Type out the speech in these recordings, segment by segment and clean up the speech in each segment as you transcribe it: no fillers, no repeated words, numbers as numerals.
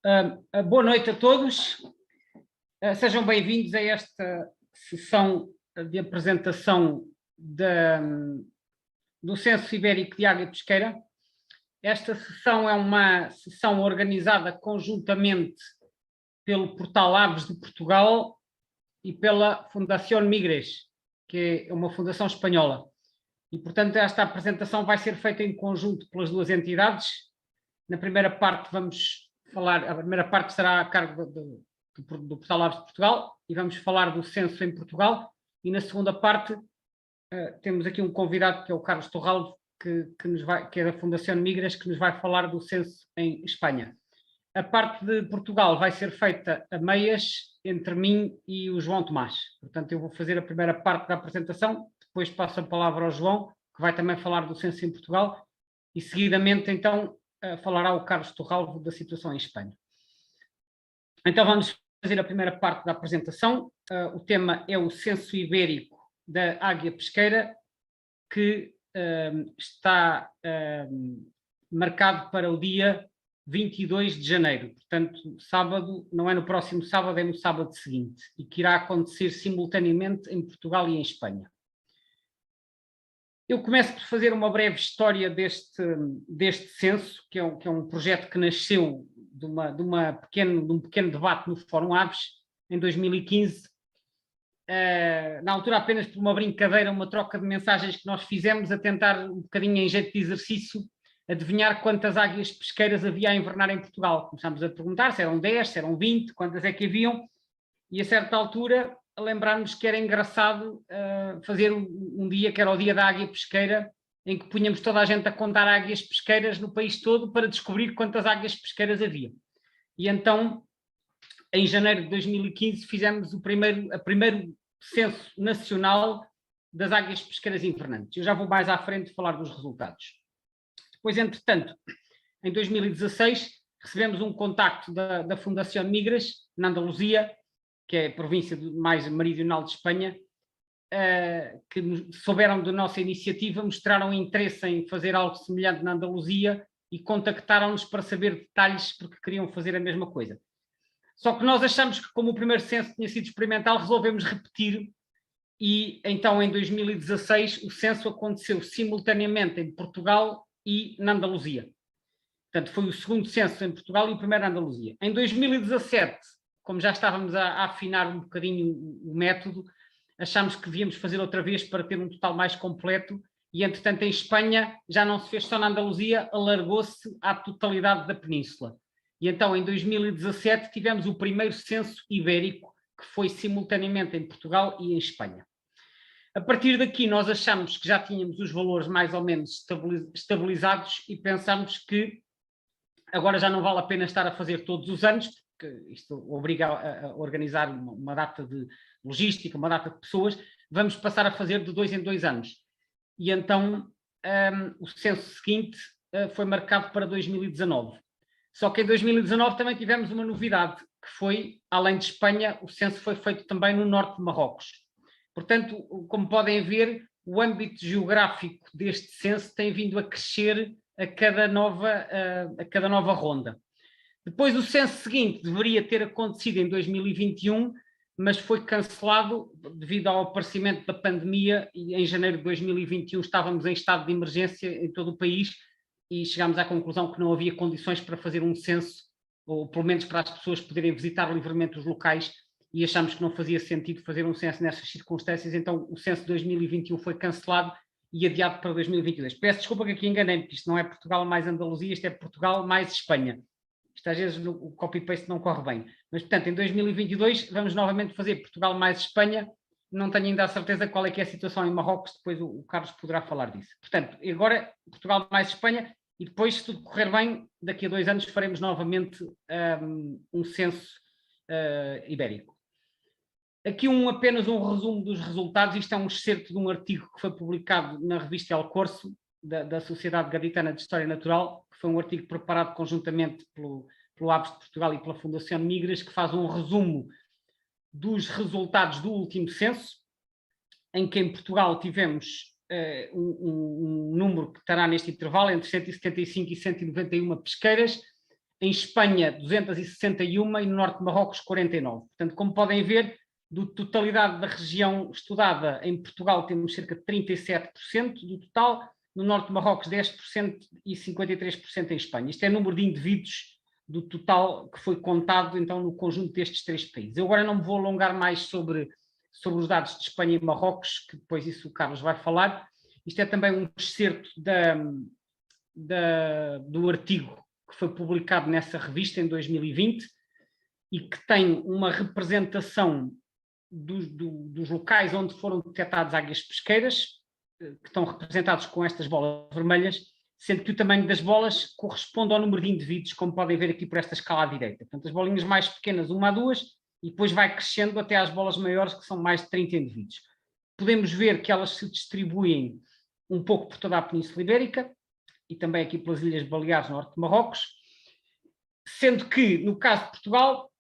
Boa noite a todos. Sejam bem-vindos a esta sessão de apresentação do Censo Ibérico de Águia Pesqueira. Esta sessão é uma sessão organizada conjuntamente pelo Portal Aves de Portugal e pela Fundación Migres, que é uma fundação espanhola. E, portanto, esta apresentação vai ser feita em conjunto pelas duas entidades. Na primeira parte a primeira parte será a cargo do Portal Aves de Portugal e vamos falar do censo em Portugal, e na segunda parte temos aqui um convidado que é o Carlos Torralvo, que é da Fundación Migres, que nos vai falar do censo em Espanha. A parte de Portugal vai ser feita a meias entre mim e o João Tomás. Portanto, eu vou fazer a primeira parte da apresentação, depois passo a palavra ao João, que vai também falar do censo em Portugal, e seguidamente, então, falará o Carlos Torralvo da situação em Espanha. Então vamos fazer a primeira parte da apresentação. O tema é o Censo Ibérico da Águia Pesqueira, que está marcado para o dia 22 de janeiro. Portanto, sábado, não é no próximo sábado, é no sábado seguinte, e que irá acontecer simultaneamente em Portugal e em Espanha. Eu começo por fazer uma breve história deste censo, que é um projeto que nasceu de um pequeno debate no Fórum Aves, em 2015, na altura apenas por uma brincadeira, uma troca de mensagens que nós fizemos, a tentar um bocadinho em jeito de exercício, adivinhar quantas águias pesqueiras havia a invernar em Portugal. Começámos a perguntar se eram 10, se eram 20, quantas é que haviam, e a certa altura a lembrar-nos que era engraçado fazer um dia que era o dia da águia pesqueira, em que punhamos toda a gente a contar águias pesqueiras no país todo para descobrir quantas águias pesqueiras havia. E então, em janeiro de 2015, fizemos o primeiro censo nacional das águias pesqueiras invernantes. Eu já vou mais à frente falar dos resultados. Depois, entretanto, em 2016, recebemos um contacto da Fundación Migres, na Andaluzia, que é a província mais meridional de Espanha, que souberam da nossa iniciativa, mostraram interesse em fazer algo semelhante na Andaluzia e contactaram-nos para saber detalhes, porque queriam fazer a mesma coisa. Só que nós achamos que, como o primeiro censo tinha sido experimental, resolvemos repetir, e então em 2016 o censo aconteceu simultaneamente em Portugal e na Andaluzia. Portanto, foi o segundo censo em Portugal e o primeiro na Andaluzia. Em 2017, como já estávamos a afinar um bocadinho o método, achámos que devíamos fazer outra vez para ter um total mais completo, e entretanto em Espanha já não se fez só na Andaluzia, alargou-se à totalidade da península. E então em 2017 tivemos o primeiro censo ibérico, que foi simultaneamente em Portugal e em Espanha. A partir daqui nós achamos que já tínhamos os valores mais ou menos estabilizados e pensámos que agora já não vale a pena estar a fazer todos os anos, porque isto obriga a organizar uma data de logística, uma data de pessoas. Vamos passar a fazer de 2 em 2 anos. E então o censo seguinte foi marcado para 2019. Só que em 2019 também tivemos uma novidade, que foi, além de Espanha, o censo foi feito também no norte de Marrocos. Portanto, como podem ver, o âmbito geográfico deste censo tem vindo a crescer a cada nova ronda. Depois, o censo seguinte deveria ter acontecido em 2021, mas foi cancelado devido ao aparecimento da pandemia, e em janeiro de 2021 estávamos em estado de emergência em todo o país e chegámos à conclusão que não havia condições para fazer um censo, ou pelo menos para as pessoas poderem visitar livremente os locais, e achamos que não fazia sentido fazer um censo nessas circunstâncias. Então o censo de 2021 foi cancelado e adiado para 2022. Peço desculpa que aqui enganei, porque isto não é Portugal mais Andaluzia, isto é Portugal mais Espanha. Isto às vezes o copy-paste não corre bem. Mas, portanto, em 2022 vamos novamente fazer Portugal mais Espanha. Não tenho ainda a certeza qual é que é a situação em Marrocos, depois o Carlos poderá falar disso. Portanto, agora Portugal mais Espanha, e depois, se tudo correr bem, daqui a 2 anos faremos novamente um censo ibérico. Aqui apenas um resumo dos resultados. Isto é um excerto de um artigo que foi publicado na revista El Corso, da Sociedade Gaditana de História Natural, que foi um artigo preparado conjuntamente pelo Aves de Portugal e pela Fundación Migres, que faz um resumo dos resultados do último censo, em que em Portugal tivemos um número que estará neste intervalo entre 175 e 191 pesqueiras, em Espanha 261 e no norte de Marrocos 49. Portanto, como podem ver, da totalidade da região estudada em Portugal temos cerca de 37% do total, no norte de Marrocos 10% e 53% em Espanha. Isto é o número de indivíduos do total que foi contado então no conjunto destes 3 países. Eu agora não me vou alongar mais sobre os dados de Espanha e Marrocos, que depois isso o Carlos vai falar. Isto é também um excerto do artigo que foi publicado nessa revista em 2020 e que tem uma representação dos locais onde foram detectadas águias pesqueiras, que estão representados com estas bolas vermelhas, sendo que o tamanho das bolas corresponde ao número de indivíduos, como podem ver aqui por esta escala à direita. Portanto, as bolinhas mais pequenas, 1 a 2, e depois vai crescendo até às bolas maiores, que são mais de 30 indivíduos. Podemos ver que elas se distribuem um pouco por toda a Península Ibérica e também aqui pelas Ilhas Baleares, norte de Marrocos, sendo que, no caso de Portugal,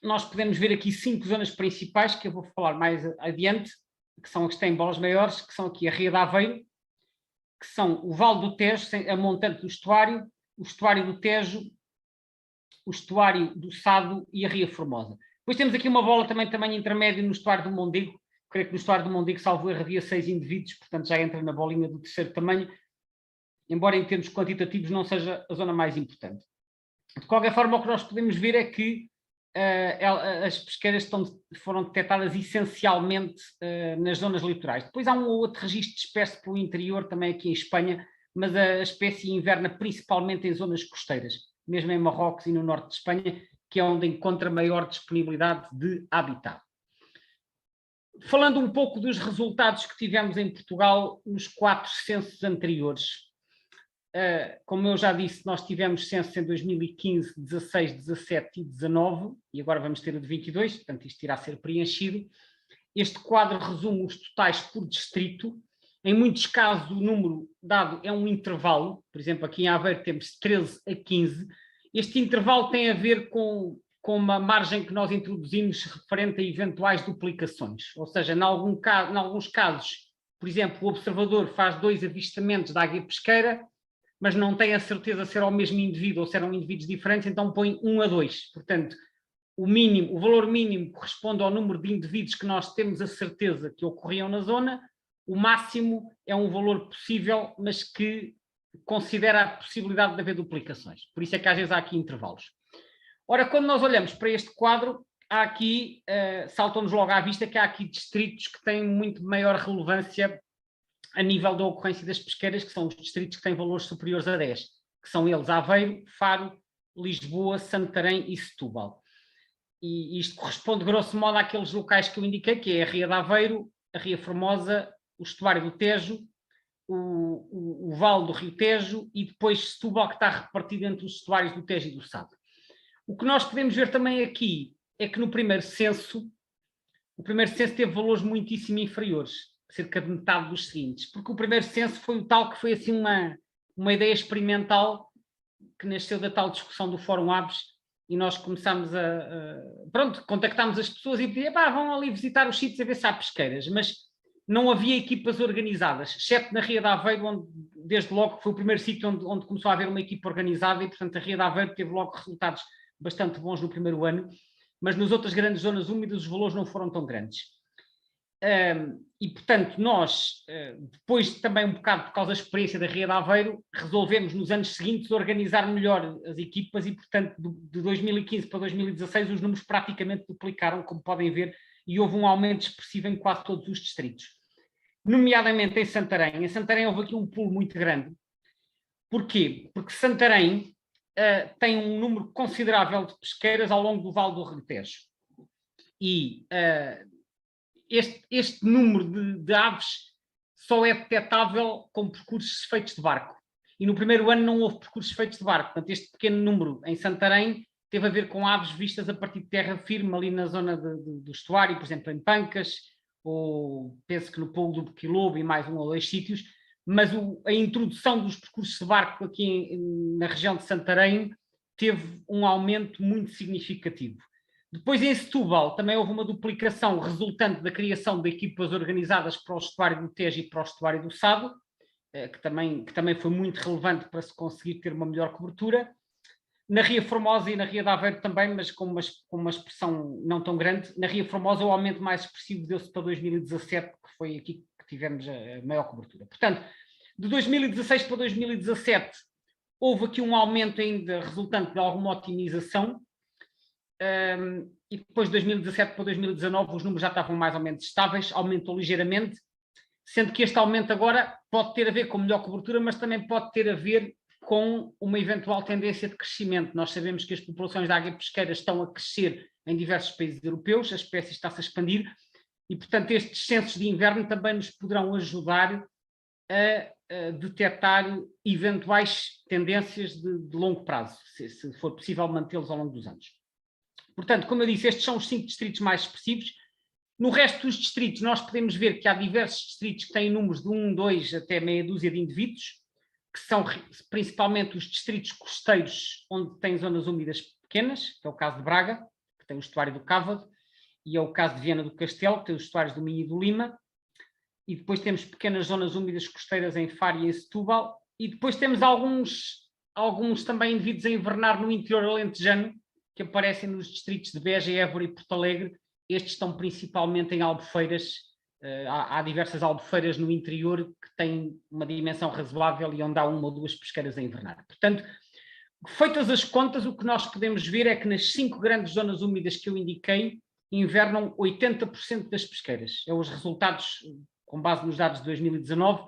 nós podemos ver aqui 5 zonas principais, que eu vou falar mais adiante, que são as que têm bolas maiores, que são aqui a Ria de Aveiro, que são o Vale do Tejo, a montante do estuário, o estuário do Tejo, o estuário do Sado e a Ria Formosa. Depois temos aqui uma bola também tamanho intermédio no estuário do Mondego. Creio que no estuário do Mondego, salvo erro, havia 6 indivíduos, portanto já entra na bolinha do terceiro tamanho, embora em termos quantitativos não seja a zona mais importante. De qualquer forma, o que nós podemos ver é que as pesqueiras foram detectadas essencialmente nas zonas litorais. Depois há um ou outro registro de espécie pelo interior, também aqui em Espanha, mas a espécie inverna principalmente em zonas costeiras, mesmo em Marrocos e no norte de Espanha, que é onde encontra maior disponibilidade de habitat. Falando um pouco dos resultados que tivemos em Portugal nos 4 censos anteriores. Como eu já disse, nós tivemos censos em 2015, 16, 17 e 19, e agora vamos ter o de 22, portanto isto irá ser preenchido. Este quadro resume os totais por distrito. Em muitos casos o número dado é um intervalo, por exemplo aqui em Aveiro temos 13 a 15. Este intervalo tem a ver com uma margem que nós introduzimos referente a eventuais duplicações, ou seja, em alguns casos, por exemplo, o observador faz 2 avistamentos da águia pesqueira, mas não tem a certeza se era o mesmo indivíduo ou se eram indivíduos diferentes, então põe 1 a 2. Portanto, o valor mínimo corresponde ao número de indivíduos que nós temos a certeza que ocorriam na zona, o máximo é um valor possível, mas que considera a possibilidade de haver duplicações. Por isso é que às vezes há aqui intervalos. Ora, quando nós olhamos para este quadro, há aqui, saltam-nos logo à vista que há aqui distritos que têm muito maior relevância a nível da ocorrência das pesqueiras, que são os distritos que têm valores superiores a 10, que são eles Aveiro, Faro, Lisboa, Santarém e Setúbal. E isto corresponde, grosso modo, àqueles locais que eu indiquei, que é a Ria de Aveiro, a Ria Formosa, o estuário do Tejo, o Vale do Rio Tejo e depois Setúbal, que está repartido entre os estuários do Tejo e do Sado. O que nós podemos ver também aqui é que no primeiro censo teve valores muitíssimo inferiores, cerca de metade dos seguintes, porque o primeiro censo foi o tal que foi assim uma ideia experimental que nasceu da tal discussão do Fórum Aves e nós começámos contactámos as pessoas e pedíamos, vão ali visitar os sítios a ver se há pesqueiras, mas não havia equipas organizadas, exceto na Ria de Aveiro, onde desde logo foi o primeiro sítio onde começou a haver uma equipa organizada e, portanto, a Ria de Aveiro teve logo resultados bastante bons no primeiro ano, mas nas outras grandes zonas úmidas os valores não foram tão grandes. E, portanto, nós, depois também um bocado por causa da experiência da Ria de Aveiro, resolvemos nos anos seguintes organizar melhor as equipas e, portanto, de 2015 para 2016 os números praticamente duplicaram, como podem ver, e houve um aumento expressivo em quase todos os distritos. Nomeadamente em Santarém. Em Santarém houve aqui um pulo muito grande. Porquê? Porque Santarém tem um número considerável de pesqueiras ao longo do Vale do Rio Tejo. E este número de aves só é detectável com percursos feitos de barco. E no primeiro ano não houve percursos feitos de barco. Portanto, este pequeno número em Santarém teve a ver com aves vistas a partir de terra firme, ali na zona do estuário, por exemplo, em Pancas, ou penso que no Pulo do Boquilobo e mais 1 ou 2 sítios, mas a introdução dos percursos de barco aqui na região de Santarém teve um aumento muito significativo. Depois em Setúbal também houve uma duplicação resultante da criação de equipas organizadas para o estuário do Tejo e para o estuário do Sado, que também foi muito relevante para se conseguir ter uma melhor cobertura. Na Ria Formosa e na Ria de Aveiro também, mas com uma expressão não tão grande. Na Ria Formosa o aumento mais expressivo deu-se para 2017, que foi aqui que tivemos a maior cobertura. Portanto, de 2016 para 2017 houve aqui um aumento ainda resultante de alguma otimização, e depois de 2017 para 2019 os números já estavam mais ou menos estáveis, aumentou ligeiramente, sendo que este aumento agora pode ter a ver com melhor cobertura, mas também pode ter a ver com uma eventual tendência de crescimento. Nós sabemos que as populações de águia pesqueira estão a crescer em diversos países europeus, a espécie está-se a expandir, e, portanto, estes censos de inverno também nos poderão ajudar a detectar eventuais tendências de longo prazo, se for possível mantê-los ao longo dos anos. Portanto, como eu disse, estes são os 5 distritos mais expressivos. No resto dos distritos, nós podemos ver que há diversos distritos que têm números de 1, 2 até meia dúzia de indivíduos, que são principalmente os distritos costeiros, onde tem zonas úmidas pequenas, que é o caso de Braga, que tem o estuário do Cávado, e é o caso de Viana do Castelo, que tem os estuários do Minho e do Lima, e depois temos pequenas zonas úmidas costeiras em Faro e em Setúbal, e depois temos alguns também indivíduos a invernar no interior alentejano, que aparecem nos distritos de Beja, Évora e Porto Alegre. Estes estão principalmente em albufeiras. Há diversas albufeiras no interior que têm uma dimensão razoável e onde há 1 ou 2 pesqueiras a invernar. Portanto, feitas as contas, o que nós podemos ver é que nas 5 grandes zonas úmidas que eu indiquei, invernam 80% das pesqueiras. É os resultados com base nos dados de 2019.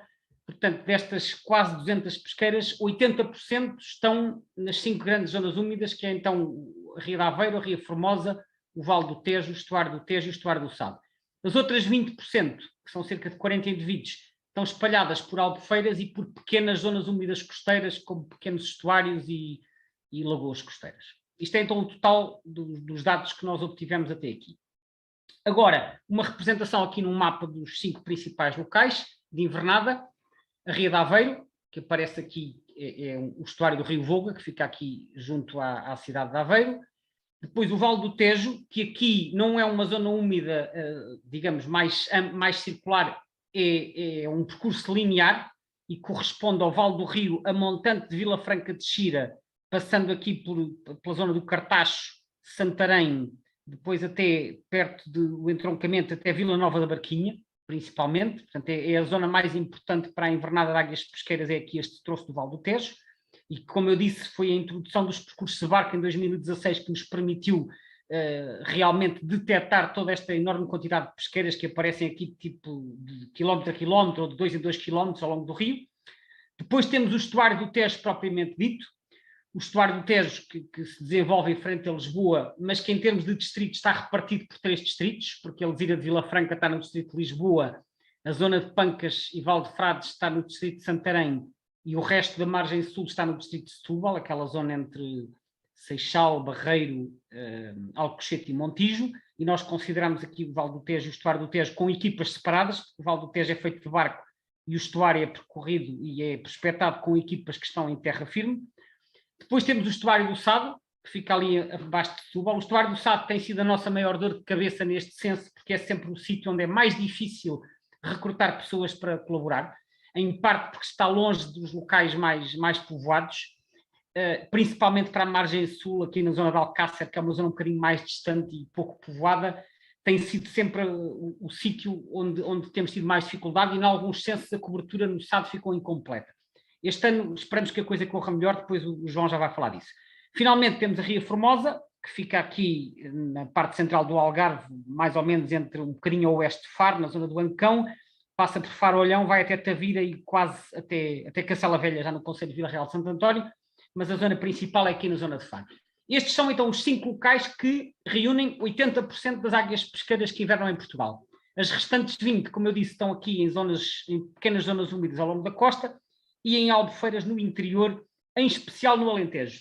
Portanto, destas quase 200 pesqueiras, 80% estão nas 5 grandes zonas úmidas, que é então a Ria de Aveiro, a Ria Formosa, o Vale do Tejo, o estuário do Tejo e o estuário do Sado. As outras 20%, que são cerca de 40 indivíduos, estão espalhadas por albufeiras e por pequenas zonas úmidas costeiras, como pequenos estuários e lagoas costeiras. Isto é então o total dos dados que nós obtivemos até aqui. Agora, uma representação aqui num mapa dos 5 principais locais de invernada. A Ria de Aveiro, que aparece aqui, é o estuário do Rio Voga, que fica aqui junto à cidade de Aveiro. Depois o Vale do Tejo, que aqui não é uma zona úmida, digamos, mais circular, é um percurso linear e corresponde ao Vale do Rio, a montante de Vila Franca de Xira, passando aqui pela zona do Cartacho, Santarém, depois até perto do entroncamento, até Vila Nova da Barquinha, principalmente. Portanto, é a zona mais importante para a invernada de águias pesqueiras, é aqui este troço do Vale do Tejo. E, como eu disse, foi a introdução dos percursos de barco em 2016 que nos permitiu realmente detectar toda esta enorme quantidade de pesqueiras que aparecem aqui, tipo de quilómetro a quilómetro, ou de 2 em 2 quilómetros ao longo do rio. Depois temos o estuário do Tejo propriamente dito, o estuário do Tejo que se desenvolve em frente a Lisboa, mas que em termos de distritos está repartido por 3 distritos, porque a Lesira de Vila Franca está no distrito de Lisboa, a zona de Pancas e Val de Frades está no distrito de Santarém, e o resto da margem sul está no distrito de Setúbal, aquela zona entre Seixal, Barreiro, Alcochete e Montijo, e nós consideramos aqui o Vale do Tejo e o estuário do Tejo com equipas separadas. O Vale do Tejo é feito de barco e o estuário é percorrido e é prospectado com equipas que estão em terra firme. Depois temos o estuário do Sado, que fica ali abaixo de Setúbal. O estuário do Sado tem sido a nossa maior dor de cabeça neste censo, porque é sempre o sítio onde é mais difícil recrutar pessoas para colaborar, em parte porque está longe dos locais mais povoados, principalmente para a margem sul, aqui na zona de Alcácer, que é uma zona um bocadinho mais distante e pouco povoada, tem sido sempre o sítio onde temos tido mais dificuldade, e em alguns censos a cobertura no Sado ficou incompleta. Este ano esperamos que a coisa corra melhor, depois o João já vai falar disso. Finalmente temos a Ria Formosa, que fica aqui na parte central do Algarve, mais ou menos entre um bocadinho a oeste de Faro, na zona do Ancão, passa por Faro Olhão, vai até Tavira e quase até Cacela Velha, já no concelho de Vila Real de Santo António, mas a zona principal é aqui na zona de Faro. Estes são então os 5 locais que reúnem 80% das águias pesqueiras que invernam em Portugal. As restantes 20, como eu disse, estão aqui em pequenas zonas úmidas ao longo da costa e em albufeiras no interior, em especial no Alentejo.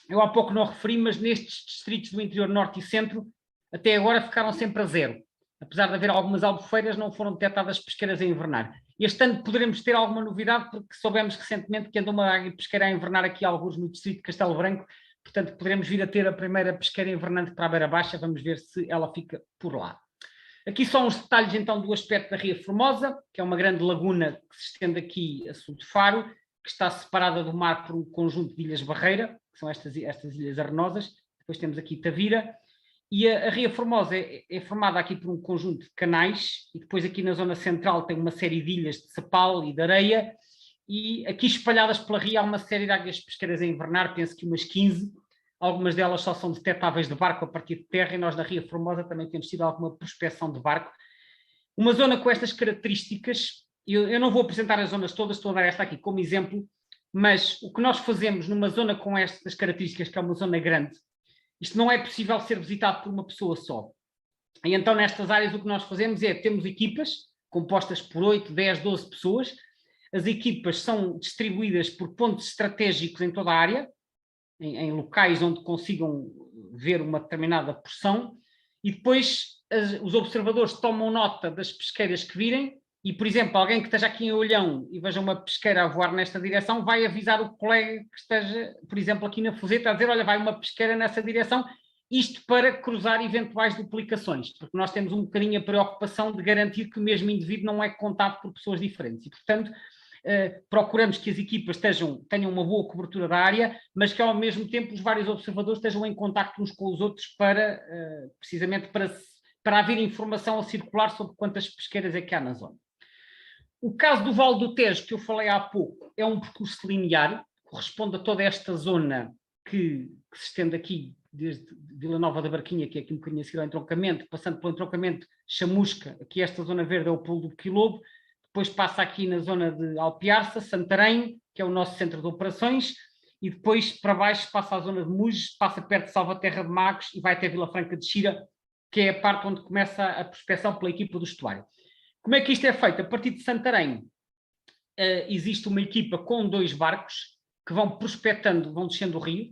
Eu há pouco não referi, mas nestes distritos do interior norte e centro, até agora ficaram sempre a 0. Apesar de haver algumas albufeiras, não foram detectadas pesqueiras a invernar. Este ano poderemos ter alguma novidade, porque soubemos recentemente que andou uma águia pesqueira a invernar aqui alguns no distrito de Castelo Branco, portanto poderemos vir a ter a primeira pesqueira invernante para a Beira Baixa, vamos ver se ela fica por lá. Aqui são os detalhes então do aspecto da Ria Formosa, que é uma grande laguna que se estende aqui a sul de Faro, que está separada do mar por um conjunto de ilhas barreira, que são estas ilhas arenosas. Depois temos aqui Tavira, e a Ria Formosa é formada aqui por um conjunto de canais, e depois aqui na zona central tem uma série de ilhas de sapal e de areia, e aqui espalhadas pela ria há uma série de águias pesqueiras a invernar, penso que umas 15, algumas delas só são detectáveis de barco a partir de terra, e nós na Ria Formosa também temos tido alguma prospecção de barco. Uma zona com estas características, eu não vou apresentar as zonas todas, estou a dar esta aqui como exemplo, mas o que nós fazemos numa zona com estas características, que é uma zona grande, isto não é possível ser visitado por uma pessoa só. E então nestas áreas o que nós fazemos é, temos equipas compostas por 8, 10, 12 pessoas, as equipas são distribuídas por pontos estratégicos em toda a área, em locais onde consigam ver uma determinada porção, e depois os observadores tomam nota das pesqueiras que virem, e, por exemplo, alguém que esteja aqui em Olhão e veja uma pesqueira a voar nesta direção, vai avisar o colega que esteja, por exemplo, aqui na Fuseta, a dizer, olha, vai uma pesqueira nessa direção, isto para cruzar eventuais duplicações, porque nós temos um bocadinho a preocupação de garantir que o mesmo indivíduo não é contado por pessoas diferentes, e, portanto, procuramos que as equipas tenham uma boa cobertura da área, mas que ao mesmo tempo os vários observadores estejam em contacto uns com os outros para, precisamente para haver informação a circular sobre quantas pesqueiras é que há na zona. O caso do Vale do Tejo, que eu falei há pouco, é um percurso linear, corresponde a toda esta zona que se estende aqui, desde Vila Nova da Barquinha, que é aqui um bocadinho a seguir ao entroncamento, passando pelo entroncamento Chamusca, aqui esta zona verde é o Pulo do Quilobo, depois passa aqui na zona de Alpiarça, Santarém, que é o nosso centro de operações, e depois para baixo passa a zona de Muges, passa perto de Salvaterra de Magos e vai até Vila Franca de Xira, que é a parte onde começa a prospecção pela equipa do estuário. Como é que isto é feito? A partir de Santarém existe uma equipa com 2 barcos que vão prospectando, vão descendo o rio.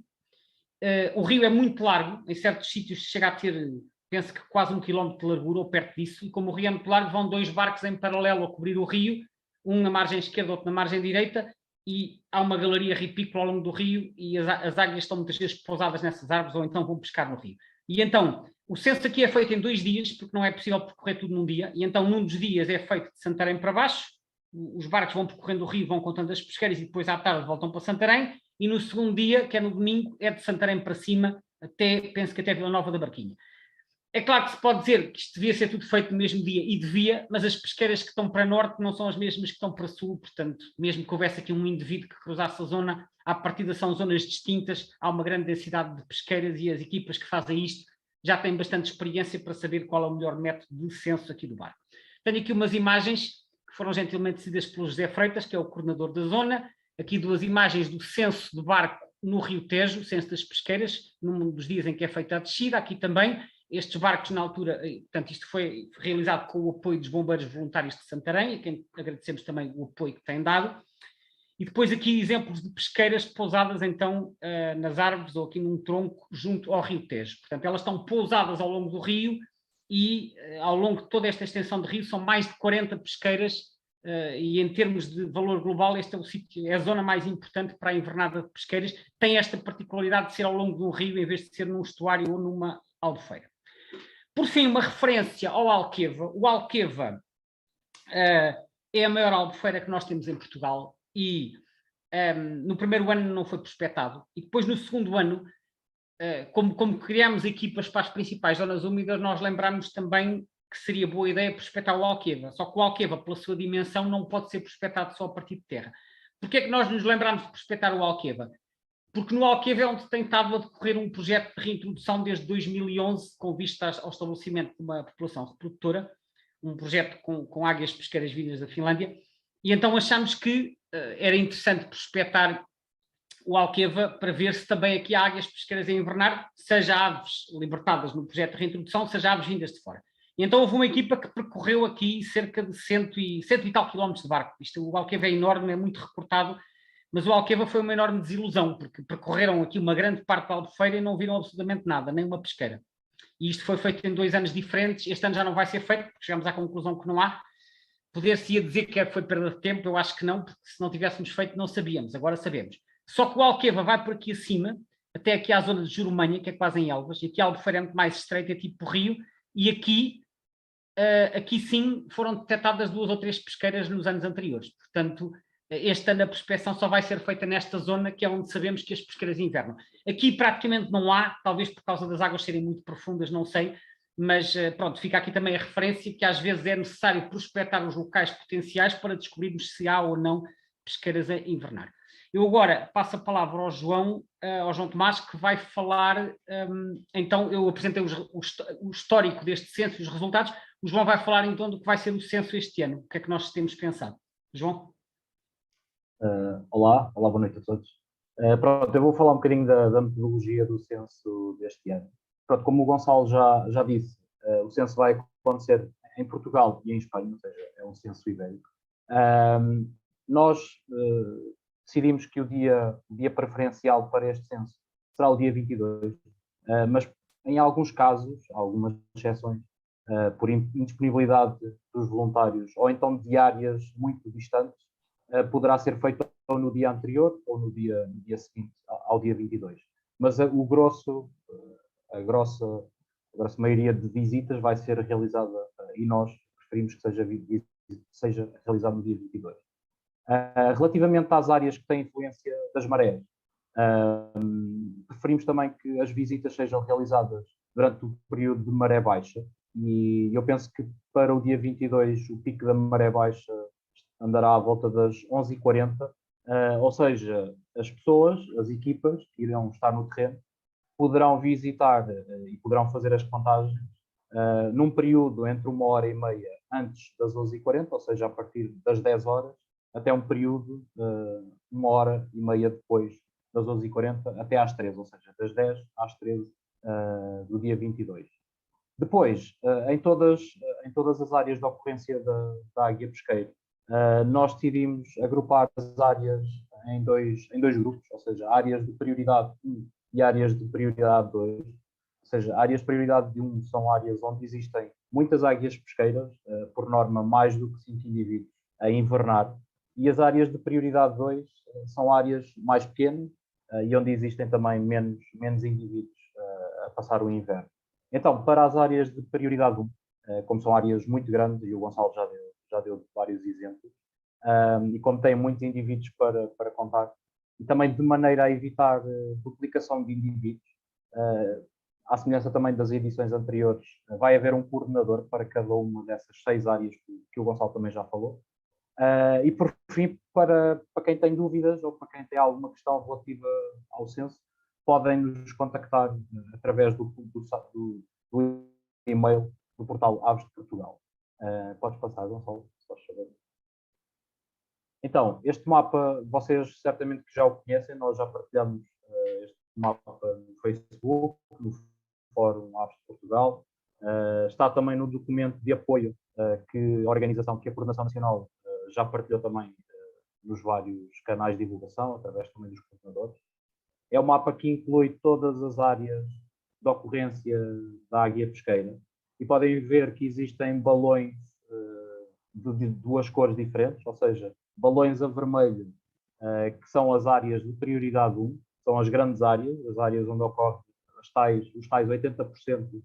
O rio é muito largo, em certos sítios chega a ter, penso que quase 1 quilómetro de largura ou perto disso, e como o rio é muito largo, vão 2 barcos em paralelo a cobrir o rio, um na margem esquerda, outro na margem direita, e há uma galeria ripícola ao longo do rio e as águias estão muitas vezes pousadas nessas árvores ou então vão pescar no rio. E então, o censo aqui é feito em 2 dias, porque não é possível percorrer tudo num dia, e então num dos dias é feito de Santarém para baixo, os barcos vão percorrendo o rio, vão contando as pesqueiras e depois à tarde voltam para Santarém, e no segundo dia, que é no domingo, é de Santarém para cima, penso que até Vila Nova da Barquinha. É claro que se pode dizer que isto devia ser tudo feito no mesmo dia, e devia, mas as pesqueiras que estão para norte não são as mesmas que estão para sul, portanto, mesmo que houvesse aqui um indivíduo que cruzasse a zona, à partida são zonas distintas, há uma grande densidade de pesqueiras e as equipas que fazem isto já têm bastante experiência para saber qual é o melhor método de censo aqui do barco. Tenho aqui umas imagens que foram gentilmente cedidas pelo José Freitas, que é o coordenador da zona, aqui 2 imagens do censo do barco no Rio Tejo, o censo das pesqueiras, num dos dias em que é feita a descida, aqui também. Estes barcos, na altura, portanto, isto foi realizado com o apoio dos bombeiros voluntários de Santarém, a quem agradecemos também o apoio que têm dado. E depois aqui exemplos de pesqueiras pousadas, então, nas árvores ou aqui num tronco junto ao Rio Tejo. Portanto, elas estão pousadas ao longo do rio e, ao longo de toda esta extensão de rio, são mais de 40 pesqueiras e, em termos de valor global, este é o sítio, é a zona mais importante para a invernada de pesqueiras. Tem esta particularidade de ser ao longo de um rio, em vez de ser num estuário ou numa albufeira. Por fim, uma referência ao Alqueva. O Alqueva é a maior albufeira que nós temos em Portugal e no primeiro ano não foi prospectado. E depois, no segundo ano, como criámos equipas para as principais zonas úmidas, nós lembrámos também que seria boa ideia prospectar o Alqueva. Só que o Alqueva, pela sua dimensão, não pode ser prospectado só a partir de terra. Porquê é que nós nos lembramos de prospectar o Alqueva? Porque no Alqueva é onde tem estado a decorrer um projeto de reintrodução desde 2011, com vista ao estabelecimento de uma população reprodutora, um projeto com águias pesqueiras vindas da Finlândia, e então achamos que era interessante prospectar o Alqueva para ver se também aqui há águias pesqueiras a invernar, seja aves libertadas no projeto de reintrodução, seja aves vindas de fora. E então houve uma equipa que percorreu aqui cerca de 100 e tal quilómetros de barco. O Alqueva é enorme, é muito recortado, mas o Alqueva foi uma enorme desilusão, porque percorreram aqui uma grande parte da albufeira e não viram absolutamente nada, nem uma pesqueira. E isto foi feito em 2 anos diferentes, este ano já não vai ser feito, porque chegamos à conclusão que não há. Poder-se-ia dizer que foi perda de tempo, eu acho que não, porque se não tivéssemos feito não sabíamos, agora sabemos. Só que o Alqueva vai por aqui acima, até aqui à zona de Jurumanha, que é quase em Elvas, e aqui a albufeira é muito mais estreita, é tipo rio, e aqui sim foram detectadas 2 ou 3 pesqueiras nos anos anteriores. Portanto, este ano a prospecção só vai ser feita nesta zona, que é onde sabemos que as pesqueiras invernam. Aqui praticamente não há, talvez por causa das águas serem muito profundas, não sei, mas pronto, fica aqui também a referência que às vezes é necessário prospectar os locais potenciais para descobrirmos se há ou não pesqueiras a invernar. Eu agora passo a palavra ao João Tomás, que vai falar, então eu apresentei o histórico deste censo e os resultados, o João vai falar então do que vai ser o censo este ano, o que é que nós temos pensado. João? Olá, boa noite a todos. Pronto, eu vou falar um bocadinho da metodologia do censo deste ano. Pronto, como o Gonçalo já disse, o censo vai acontecer em Portugal e em Espanha, ou seja, é um censo ibérico. Nós decidimos que o dia preferencial para este censo será o dia 22, mas em alguns casos, algumas exceções, por indisponibilidade dos voluntários ou então de áreas muito distantes, poderá ser feito ou no dia anterior ou no dia seguinte ao dia 22. Mas a grossa maioria de visitas vai ser realizada e nós preferimos que seja realizado no dia 22. Relativamente às áreas que têm influência das marés, preferimos também que as visitas sejam realizadas durante o período de maré baixa, e eu penso que para o dia 22 o pico da maré baixa andará à volta das 11h40, ou seja, as pessoas, as equipas que irão estar no terreno, poderão visitar e poderão fazer as contagens num período entre 1h30 antes das 11h40, ou seja, a partir das 10 horas, até um período 1h30 depois das 11h40 até às 13, ou seja, das 10 às 13 do dia 22. Depois, em todas as áreas de ocorrência da águia pesqueira, nós decidimos agrupar as áreas em dois grupos, ou seja, áreas de prioridade 1 e áreas de prioridade 2. Ou seja, áreas de prioridade 1 são áreas onde existem muitas águias pesqueiras, por norma mais do que 5 indivíduos, a invernar, e as áreas de prioridade 2 são áreas mais pequenas e onde existem também menos indivíduos a passar o inverno. Então, para as áreas de prioridade 1, como são áreas muito grandes, e o Gonçalo já deu vários exemplos, e como tem muitos indivíduos para contar, e também de maneira a evitar duplicação de indivíduos, à semelhança também das edições anteriores, vai haver um coordenador para cada uma dessas 6 áreas que o Gonçalo também já falou. E por fim, para quem tem dúvidas ou para quem tem alguma questão relativa ao censo, podem nos contactar através do e-mail do portal Aves de Portugal. Podes passar, Gonçalo, se podes saber. Então, este mapa, vocês certamente que já o conhecem, nós já partilhamos este mapa no Facebook, no Fórum Aves de Portugal. Está também no documento de apoio que a organização, que a Coordenação Nacional já partilhou também nos vários canais de divulgação, através também dos coordenadores. É um mapa que inclui todas as áreas de ocorrência da águia pesqueira, e podem ver que existem balões de duas cores diferentes, ou seja, balões a vermelho, que são as áreas de prioridade 1, são as grandes áreas, as áreas onde ocorrem os tais 80%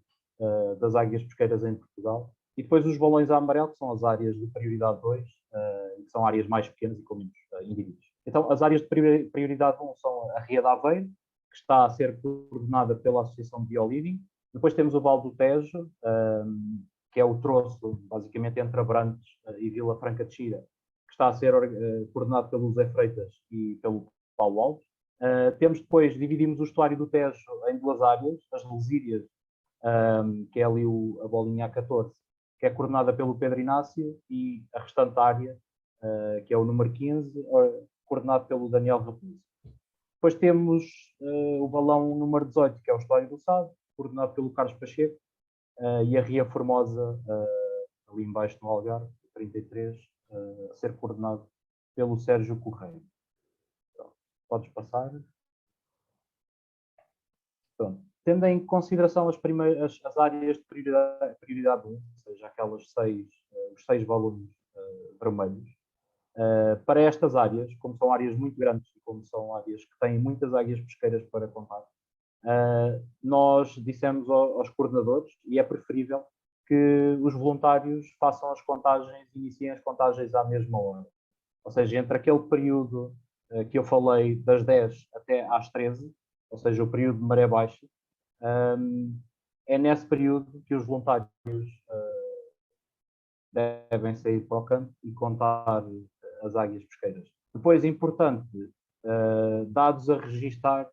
das águias pesqueiras em Portugal, e depois os balões a amarelo, que são as áreas de prioridade 2, que são áreas mais pequenas e com menos indivíduos. Então, as áreas de prioridade 1 são a Ria de Aveiro, que está a ser coordenada pela Associação de Bioliving. Depois temos o Val do Tejo, que é o troço, basicamente, entre Abrantes e Vila Franca de Xira, que está a ser coordenado pelo José Freitas e pelo Paulo Alves. Temos depois, dividimos o estuário do Tejo em 2 áreas, as Lesírias, que é ali a bolinha A14, que é coordenada pelo Pedro Inácio, e a restante área, que é o número 15, coordenado pelo Daniel Raposo. Depois temos o balão número 18, que é o estuário do Sado, coordenado pelo Carlos Pacheco, e a Ria Formosa, ali embaixo no Algarve, 33, a ser coordenado pelo Sérgio Correia. Então, podes passar. Pronto. Tendo em consideração as áreas de prioridade 1, ou seja, os 6 balões vermelhos, para estas áreas, como são áreas muito grandes e como são áreas que têm muitas águias pesqueiras para contar, nós dissemos aos coordenadores, e é preferível que os voluntários façam as contagens, iniciem as contagens à mesma hora. ou seja, entre aquele período que eu falei das 10 até às 13, ou seja, o período de maré baixa, é nesse período que os voluntários devem sair para o campo e contar as águias pesqueiras. Depois, importante, dados a registar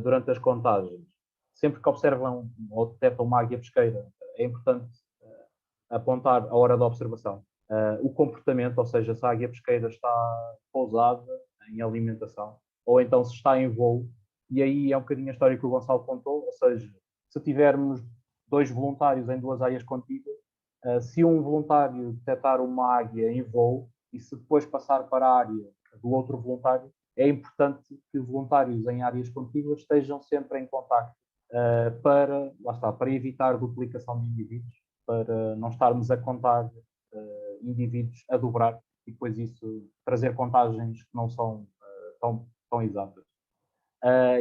durante as contagens. Sempre que observam ou detectam uma águia pesqueira, é importante apontar a hora da observação. O comportamento, ou seja, se a águia pesqueira está pousada em alimentação, ou então se está em voo, e aí é um bocadinho a história que o Gonçalo contou, ou seja, se tivermos 2 voluntários em 2 áreas contíguas, se um voluntário detectar uma águia em voo e se depois passar para a área do outro voluntário, é importante que voluntários em áreas contíguas estejam sempre em contacto para evitar duplicação de indivíduos, para não estarmos a contar indivíduos a dobrar e depois isso trazer contagens que não são tão exatas.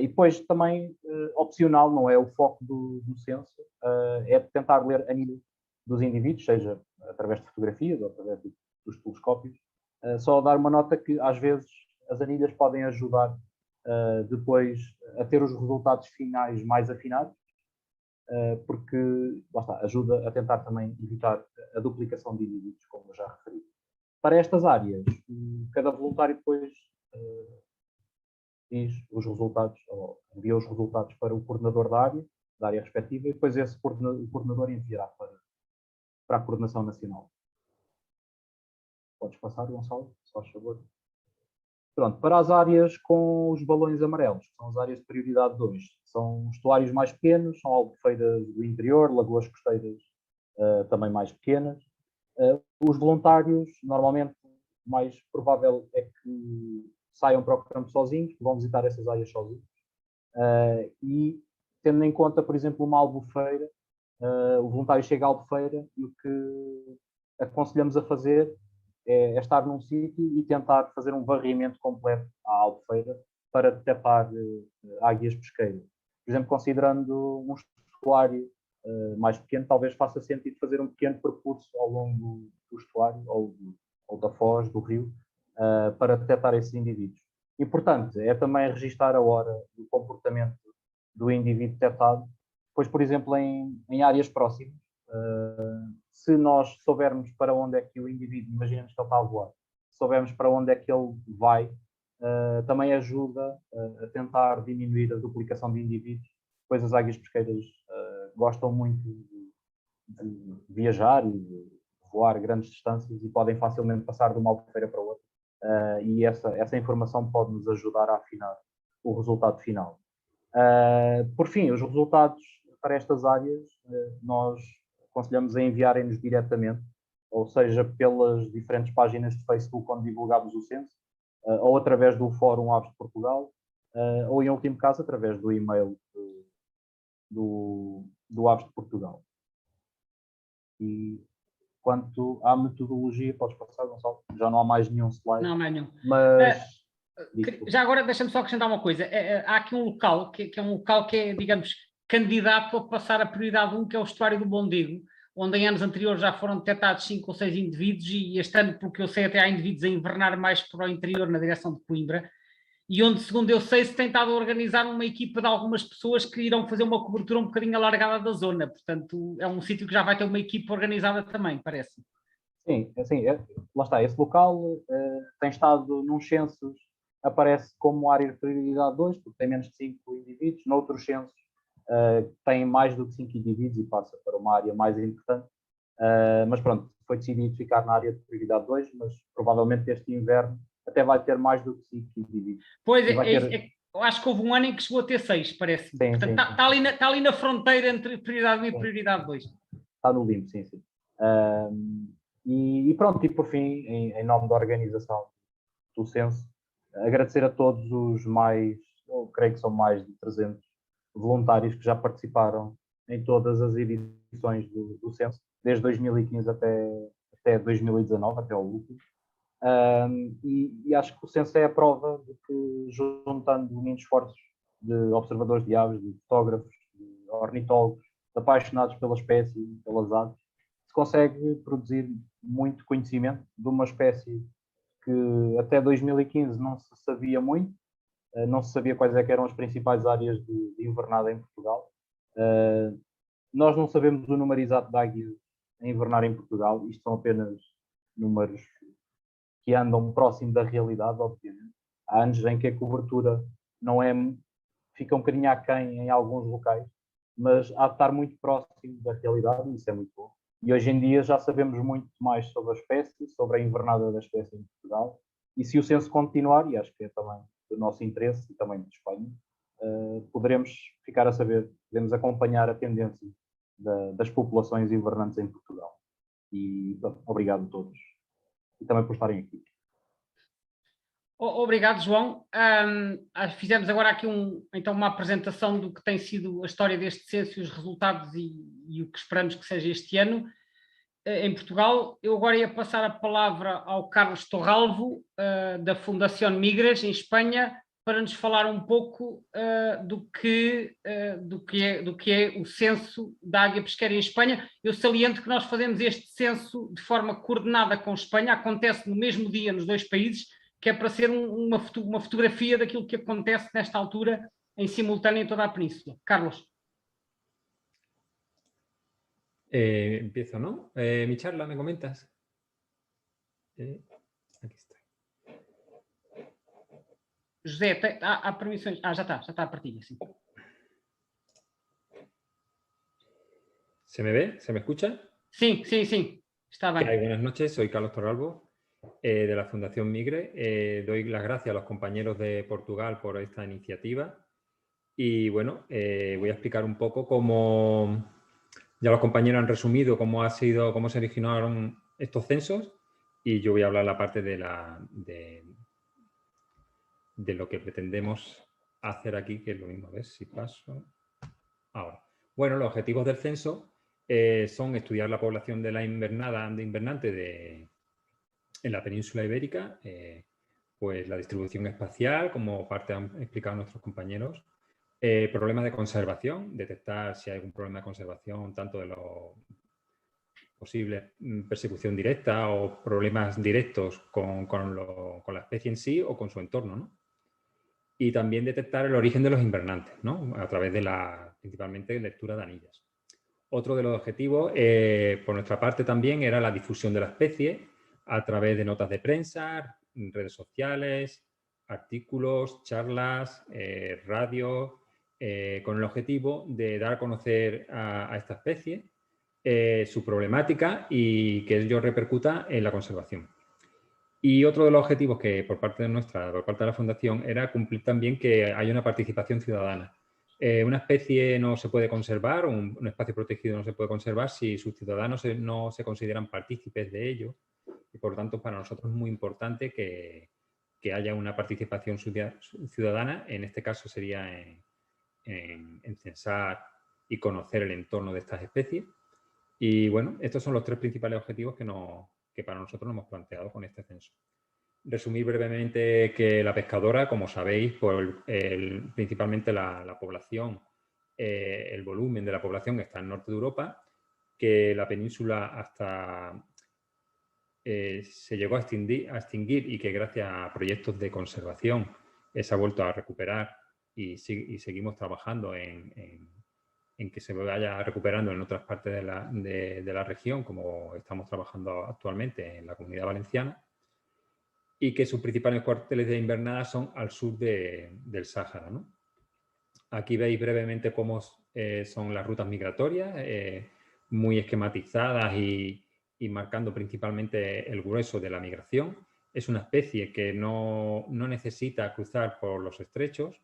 E depois também, opcional, não é o foco do censo, é tentar ler a nível dos indivíduos, seja através de fotografias ou através dos telescópios. Só dar uma nota que às vezes as anilhas podem ajudar depois a ter os resultados finais mais afinados, porque lá está, ajuda a tentar também evitar a duplicação de indivíduos, como eu já referi. Para estas áreas, cada voluntário depois diz os resultados, ou envia os resultados para o coordenador da área respectiva, e depois esse coordenador enviará para a coordenação nacional. Podes passar, Gonçalo, se faz favor. Pronto, para as áreas com os balões amarelos, que são as áreas de prioridade 2, são estuários mais pequenos, são albufeiras do interior, lagoas costeiras também mais pequenas. Os voluntários, normalmente, o mais provável é que saiam para o campo sozinhos, que vão visitar essas áreas sozinhos. E, tendo em conta, por exemplo, uma albufeira, o voluntário chega à albufeira e o que aconselhamos a fazer é estar num sítio e tentar fazer um varrimento completo à albufeira para detectar águias pesqueiras. Por exemplo, considerando um estuário mais pequeno, talvez faça sentido fazer um pequeno percurso ao longo do estuário ou da foz, do rio, para detectar esses indivíduos. Importante é também registar a hora do comportamento do indivíduo detectado, pois, por exemplo, em áreas próximas, se nós soubermos para onde é que o indivíduo, imaginemos que ele está a voar, soubermos para onde é que ele vai, também ajuda a tentar diminuir a duplicação de indivíduos, pois as águias pesqueiras gostam muito de viajar e de voar grandes distâncias e podem facilmente passar de uma albufeira para outra, e essa informação pode nos ajudar a afinar o resultado final. Por fim, os resultados para estas áreas nós aconselhamos a enviarem-nos diretamente, ou seja, pelas diferentes páginas de Facebook onde divulgamos o censo, ou através do Fórum Aves de Portugal, ou em último caso através do e-mail do Aves de Portugal. E quanto à metodologia, podes passar, Gonçalo? Já não há mais nenhum slide. Não, mais nenhum. Mas já agora deixa-me só acrescentar uma coisa. Há aqui um local que é um local que é, digamos, candidato a passar a prioridade 1, que é o estuário do Mondego, onde em anos anteriores já foram detectados 5 ou 6 indivíduos e este ano, pelo que eu sei, até há indivíduos a invernar mais para o interior, na direção de Coimbra, e onde, segundo eu sei, se tem estado a organizar uma equipa de algumas pessoas que irão fazer uma cobertura um bocadinho alargada da zona. Portanto, é um sítio que já vai ter uma equipa organizada também, parece. Sim, assim, lá está, esse local tem estado nos censos, aparece como área de prioridade 2, porque tem menos de 5 indivíduos, noutros censos tem mais do que 5 indivíduos e passa para uma área mais importante, mas pronto, foi decidido ficar na área de prioridade 2, mas provavelmente este inverno até vai ter mais do que 5 indivíduos. Pois, eu acho que houve um ano em que chegou a ter 6, parece. Portanto, está ali na fronteira entre prioridade 1 e prioridade 2. Está no limbo, sim. E pronto, e por fim, em nome da organização do censo, agradecer a todos os mais, eu creio que são mais de 300 voluntários que já participaram em todas as edições do censo, desde 2015 até 2019, até o último. E acho que o censo é a prova de que, juntando muitos esforços de observadores de aves, de fotógrafos, de ornitólogos, de apaixonados pela espécie e pelas aves, se consegue produzir muito conhecimento de uma espécie que até 2015 não se sabia muito, não se sabia quais é que eram as principais áreas de invernada em Portugal. Nós não sabemos o número exato de águias a invernar em Portugal, isto são apenas números que andam próximo da realidade, obviamente. Há anos em que a cobertura não é, fica um bocadinho aquém em alguns locais, mas há de estar muito próximo da realidade e isso é muito bom. E hoje em dia já sabemos muito mais sobre a espécie, sobre a invernada da espécie em Portugal, e se o censo continuar, e acho que é também do nosso interesse e também de Espanha, poderemos ficar a saber, podemos acompanhar a tendência das populações invernantes em Portugal. E bom, obrigado a todos e também por estarem aqui. Obrigado, João. Fizemos agora aqui então uma apresentação do que tem sido a história deste censo, os resultados e o que esperamos que seja este ano em Portugal. Eu agora ia passar a palavra ao Carlos Torralvo, da Fundación Migres, em Espanha, para nos falar um pouco do que é o censo da águia pesqueira em Espanha. Eu saliento que nós fazemos este censo de forma coordenada com Espanha, acontece no mesmo dia nos dois países, que é para ser uma fotografia daquilo que acontece nesta altura em simultâneo em toda a península. Carlos. Empiezo, ¿no? Mi charla, ¿me comentas? Aquí está. José, há permissões? Já está a partilha, sim. ¿Se me ve? ¿Se me escucha? Sí, está bien. Buenas noches, soy Carlos Torralvo, de la Fundación Migre. Doy las gracias a los compañeros de Portugal por esta iniciativa. Y bueno, voy a explicar un poco cómo, ya los compañeros han resumido cómo se originaron estos censos, y yo voy a hablar la parte de lo que pretendemos hacer aquí, que es lo mismo. A ver si paso. Ahora. Bueno, los objetivos del censo son estudiar la población de la invernante en la península ibérica, pues la distribución espacial, como parte han explicado nuestros compañeros, problemas de conservación, detectar si hay algún problema de conservación, tanto de lo posible persecución directa o problemas directos con la especie en sí o con su entorno, ¿no? Y también detectar el origen de los invernantes, ¿no? A través de principalmente lectura de anillas. Otro de los objetivos, por nuestra parte también, era la difusión de la especie a través de notas de prensa, redes sociales, artículos, charlas, radio, con el objetivo de dar a conocer a esta especie, su problemática y que ello repercuta en la conservación. Y otro de los objetivos que por parte de la Fundación, era cumplir también que haya una participación ciudadana. Una especie no se puede conservar, un espacio protegido no se puede conservar si sus ciudadanos no se consideran partícipes de ello. Y por lo tanto, para nosotros es muy importante que haya una participación ciudadana. En este caso sería en censar y conocer el entorno de estas especies. Y bueno, estos son los tres principales objetivos que para nosotros nos hemos planteado con este censo. Resumir brevemente que la pescadora, como sabéis, principalmente la población, el volumen de la población está en el norte de Europa, que la península se llegó a extinguir y que gracias a proyectos de conservación se ha vuelto a recuperar y seguimos trabajando en que se vaya recuperando en otras partes de la región, como estamos trabajando actualmente en la Comunidad Valenciana, y que sus principales cuarteles de invernada son al sur del Sáhara, ¿no? Aquí veis brevemente cómo son las rutas migratorias, muy esquematizadas y marcando principalmente el grueso de la migración. Es una especie que no necesita cruzar por los estrechos,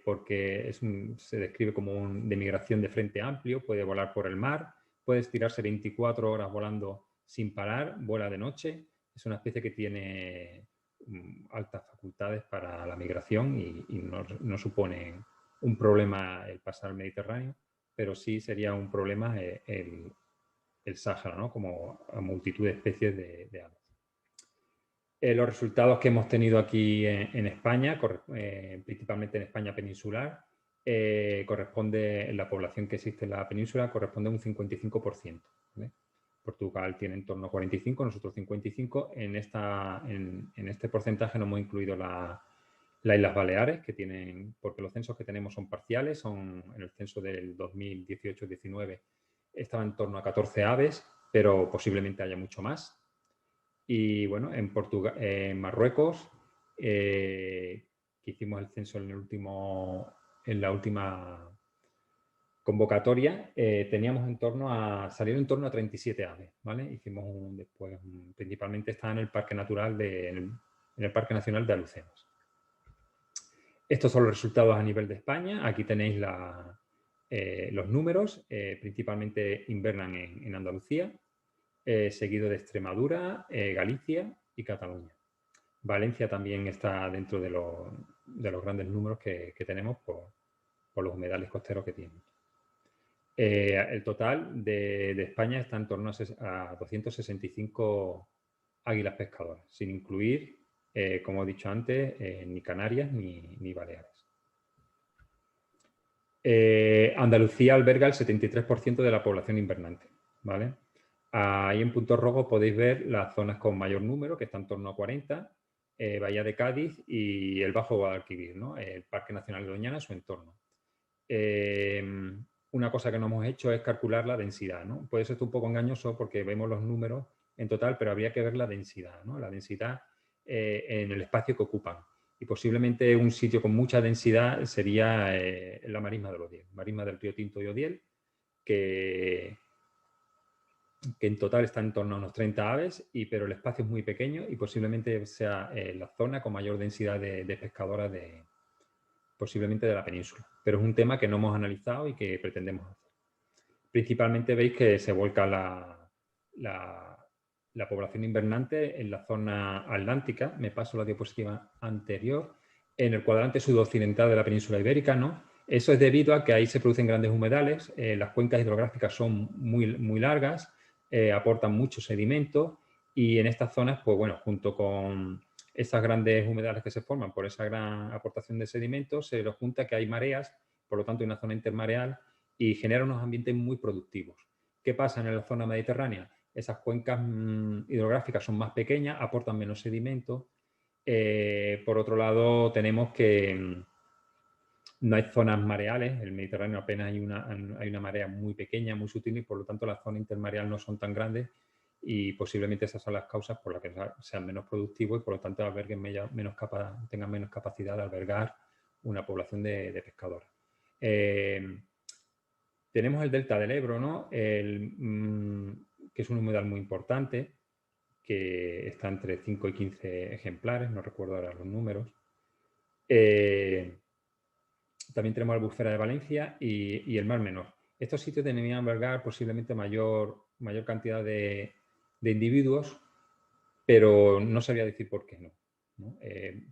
porque se describe como de migración de frente amplio, puede volar por el mar, puede estirarse 24 horas volando sin parar, vuela de noche. Es una especie que tiene altas facultades para la migración y no supone un problema el pasar el Mediterráneo, pero sí sería un problema el Sáhara, ¿no? Como a multitud de especies de aves. Los resultados que hemos tenido aquí en España, principalmente en España peninsular, corresponde, en la población que existe en la península, corresponde a un 55%. ¿vale? Portugal tiene en torno a 45, nosotros 55. En este porcentaje no hemos incluido las Islas Baleares, que tienen, porque los censos que tenemos son parciales, en el censo del 2018-19 estaban en torno a 14 aves, pero posiblemente haya mucho más. Y bueno, en Marruecos, que hicimos el censo en la última convocatoria, salieron en torno a 37 aves, ¿vale? Hicimos principalmente está en el Parque Natural en el Parque Nacional de Alucemas. Estos son los resultados a nivel de España. Aquí tenéis los números. Principalmente invernan en Andalucía, seguido de Extremadura, Galicia y Cataluña. Valencia también está dentro de los grandes números que tenemos por los humedales costeros que tienen. El total de España está en torno a 265 águilas pescadoras, sin incluir, como he dicho antes, ni Canarias ni Baleares. Andalucía alberga el 73% de la población invernante, ¿vale? Ahí en puntos rojos podéis ver las zonas con mayor número, que están en torno a 40, Bahía de Cádiz y el Bajo Guadalquivir, ¿no? El Parque Nacional de Doñana, su entorno. Una cosa que no hemos hecho es calcular la densidad, ¿no? Puede ser esto un poco engañoso porque vemos los números en total, pero habría que ver la densidad, ¿no? La densidad en el espacio que ocupan. Y posiblemente un sitio con mucha densidad sería la marisma del Odiel, marisma del río Tinto y Odiel, que en total está en torno a unos 30 aves, pero el espacio es muy pequeño y posiblemente sea la zona con mayor densidad de pescadoras posiblemente de la península. Pero es un tema que no hemos analizado y que pretendemos hacer. Principalmente veis que se vuelca la población invernante en la zona atlántica. Me paso la diapositiva anterior. En el cuadrante sudoccidental de la península ibérica, ¿no? Eso es debido a que ahí se producen grandes humedales, las cuencas hidrográficas son muy largas, aportan mucho sedimento y en estas zonas, pues bueno, junto con esas grandes humedales que se forman por esa gran aportación de sedimentos, se nos junta que hay mareas, por lo tanto hay una zona intermareal y genera unos ambientes muy productivos. ¿Qué pasa en la zona mediterránea? Esas cuencas hidrográficas son más pequeñas, aportan menos sedimento. Por otro lado, tenemos que no hay zonas mareales, en el Mediterráneo apenas hay una marea muy pequeña, muy sutil y por lo tanto las zonas intermareales no son tan grandes y posiblemente esas son las causas por las que sean menos productivos y por lo tanto tengan menos capacidad de albergar una población de pescadores. Tenemos el delta del Ebro, ¿no? Que es un humedal muy importante, que está entre 5 y 15 ejemplares, no recuerdo ahora los números. También tenemos la Albufera de Valencia y el Mar Menor. Estos sitios deberían albergar posiblemente mayor cantidad de individuos, pero no sabría decir por qué no.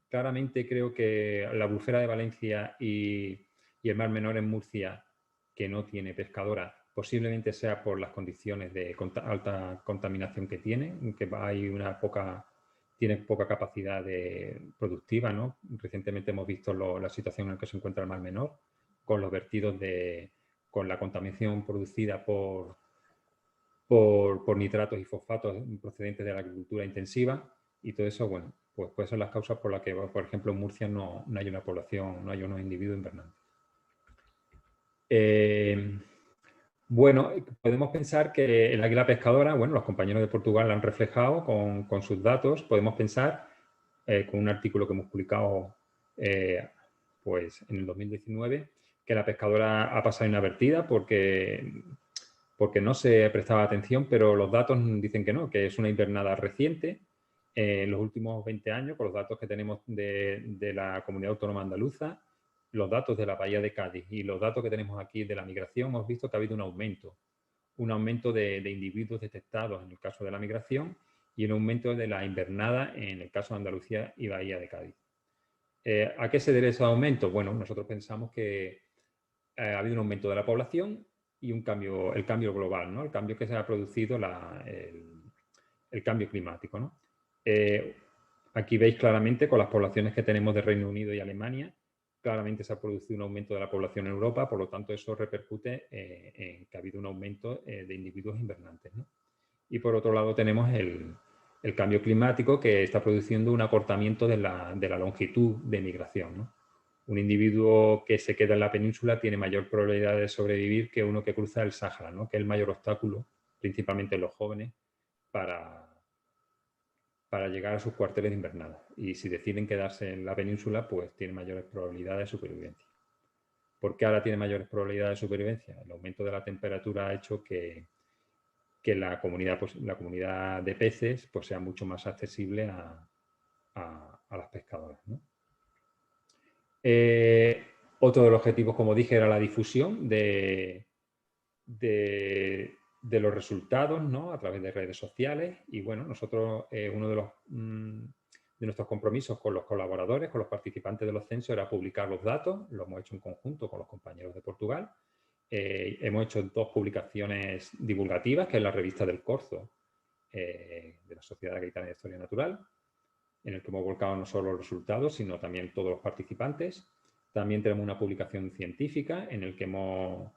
Claramente creo que la Albufera de Valencia y el Mar Menor en Murcia, que no tiene pescadora, posiblemente sea por las condiciones de alta contaminación que tiene, que tiene poca capacidad productiva, ¿no? Recientemente hemos visto la situación en la que se encuentra el Mar Menor, con los vertidos con la contaminación producida por nitratos y fosfatos procedentes de la agricultura intensiva y todo eso, bueno, pues pueden ser las causas por las que, por ejemplo, en Murcia no hay una población, no hay unos individuos invernantes. Bueno, podemos pensar que el águila pescadora, bueno, los compañeros de Portugal la han reflejado con sus datos. Podemos pensar, con un artículo que hemos publicado pues en el 2019, que la pescadora ha pasado inadvertida porque no se prestaba atención, pero los datos dicen que no, que es una invernada reciente. En los últimos 20 años, con los datos que tenemos de la Comunidad Autónoma Andaluza, los datos de la Bahía de Cádiz y los datos que tenemos aquí de la migración, hemos visto que ha habido un aumento de individuos detectados en el caso de la migración y un aumento de la invernada en el caso de Andalucía y Bahía de Cádiz. ¿A qué se debe ese aumento? Bueno, nosotros pensamos que ha habido un aumento de la población y el cambio global, ¿no? El cambio que se ha producido, el cambio climático, ¿no? Aquí veis claramente con las poblaciones que tenemos de Reino Unido y Alemania, claramente se ha producido un aumento de la población en Europa, por lo tanto eso repercute en que ha habido un aumento de individuos invernantes, ¿no? Y por otro lado tenemos el cambio climático, que está produciendo un acortamiento de la longitud de migración, ¿no? Un individuo que se queda en la península tiene mayor probabilidad de sobrevivir que uno que cruza el Sáhara, ¿no? Que es el mayor obstáculo, principalmente en los jóvenes, para llegar a sus cuarteles de invernada. Y si deciden quedarse en la península, pues tienen mayores probabilidades de supervivencia. ¿Por qué ahora tiene mayores probabilidades de supervivencia? El aumento de la temperatura ha hecho que la comunidad de peces pues, sea mucho más accesible a las pescadoras, ¿no? Otro de los objetivos, como dije, era la difusión de los resultados, ¿no? A través de redes sociales. Y bueno, nosotros, uno de nuestros compromisos con los colaboradores, con los participantes de los censos, era publicar los datos. Lo hemos hecho en conjunto con los compañeros de Portugal. Hemos hecho 2 publicaciones divulgativas, que es la revista del Corzo, de la Sociedad Gaitana de Historia Natural, en el que hemos volcado no solo los resultados, sino también todos los participantes. También tenemos una publicación científica en el que hemos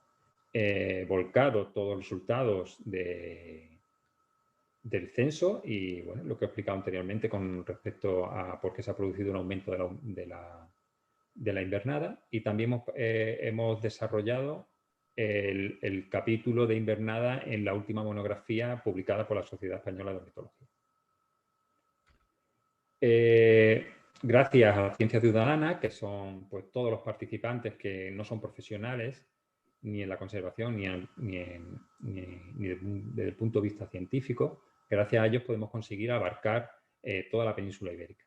volcado todos los resultados del censo y bueno, lo que he explicado anteriormente con respecto a por qué se ha producido un aumento de la invernada. Y también hemos desarrollado el capítulo de invernada en la última monografía publicada por la Sociedad Española de Ornitología. Gracias a la Ciencia Ciudadana, que son pues, todos los participantes que no son profesionales ni en la conservación ni desde el punto de vista científico, gracias a ellos podemos conseguir abarcar toda la península ibérica.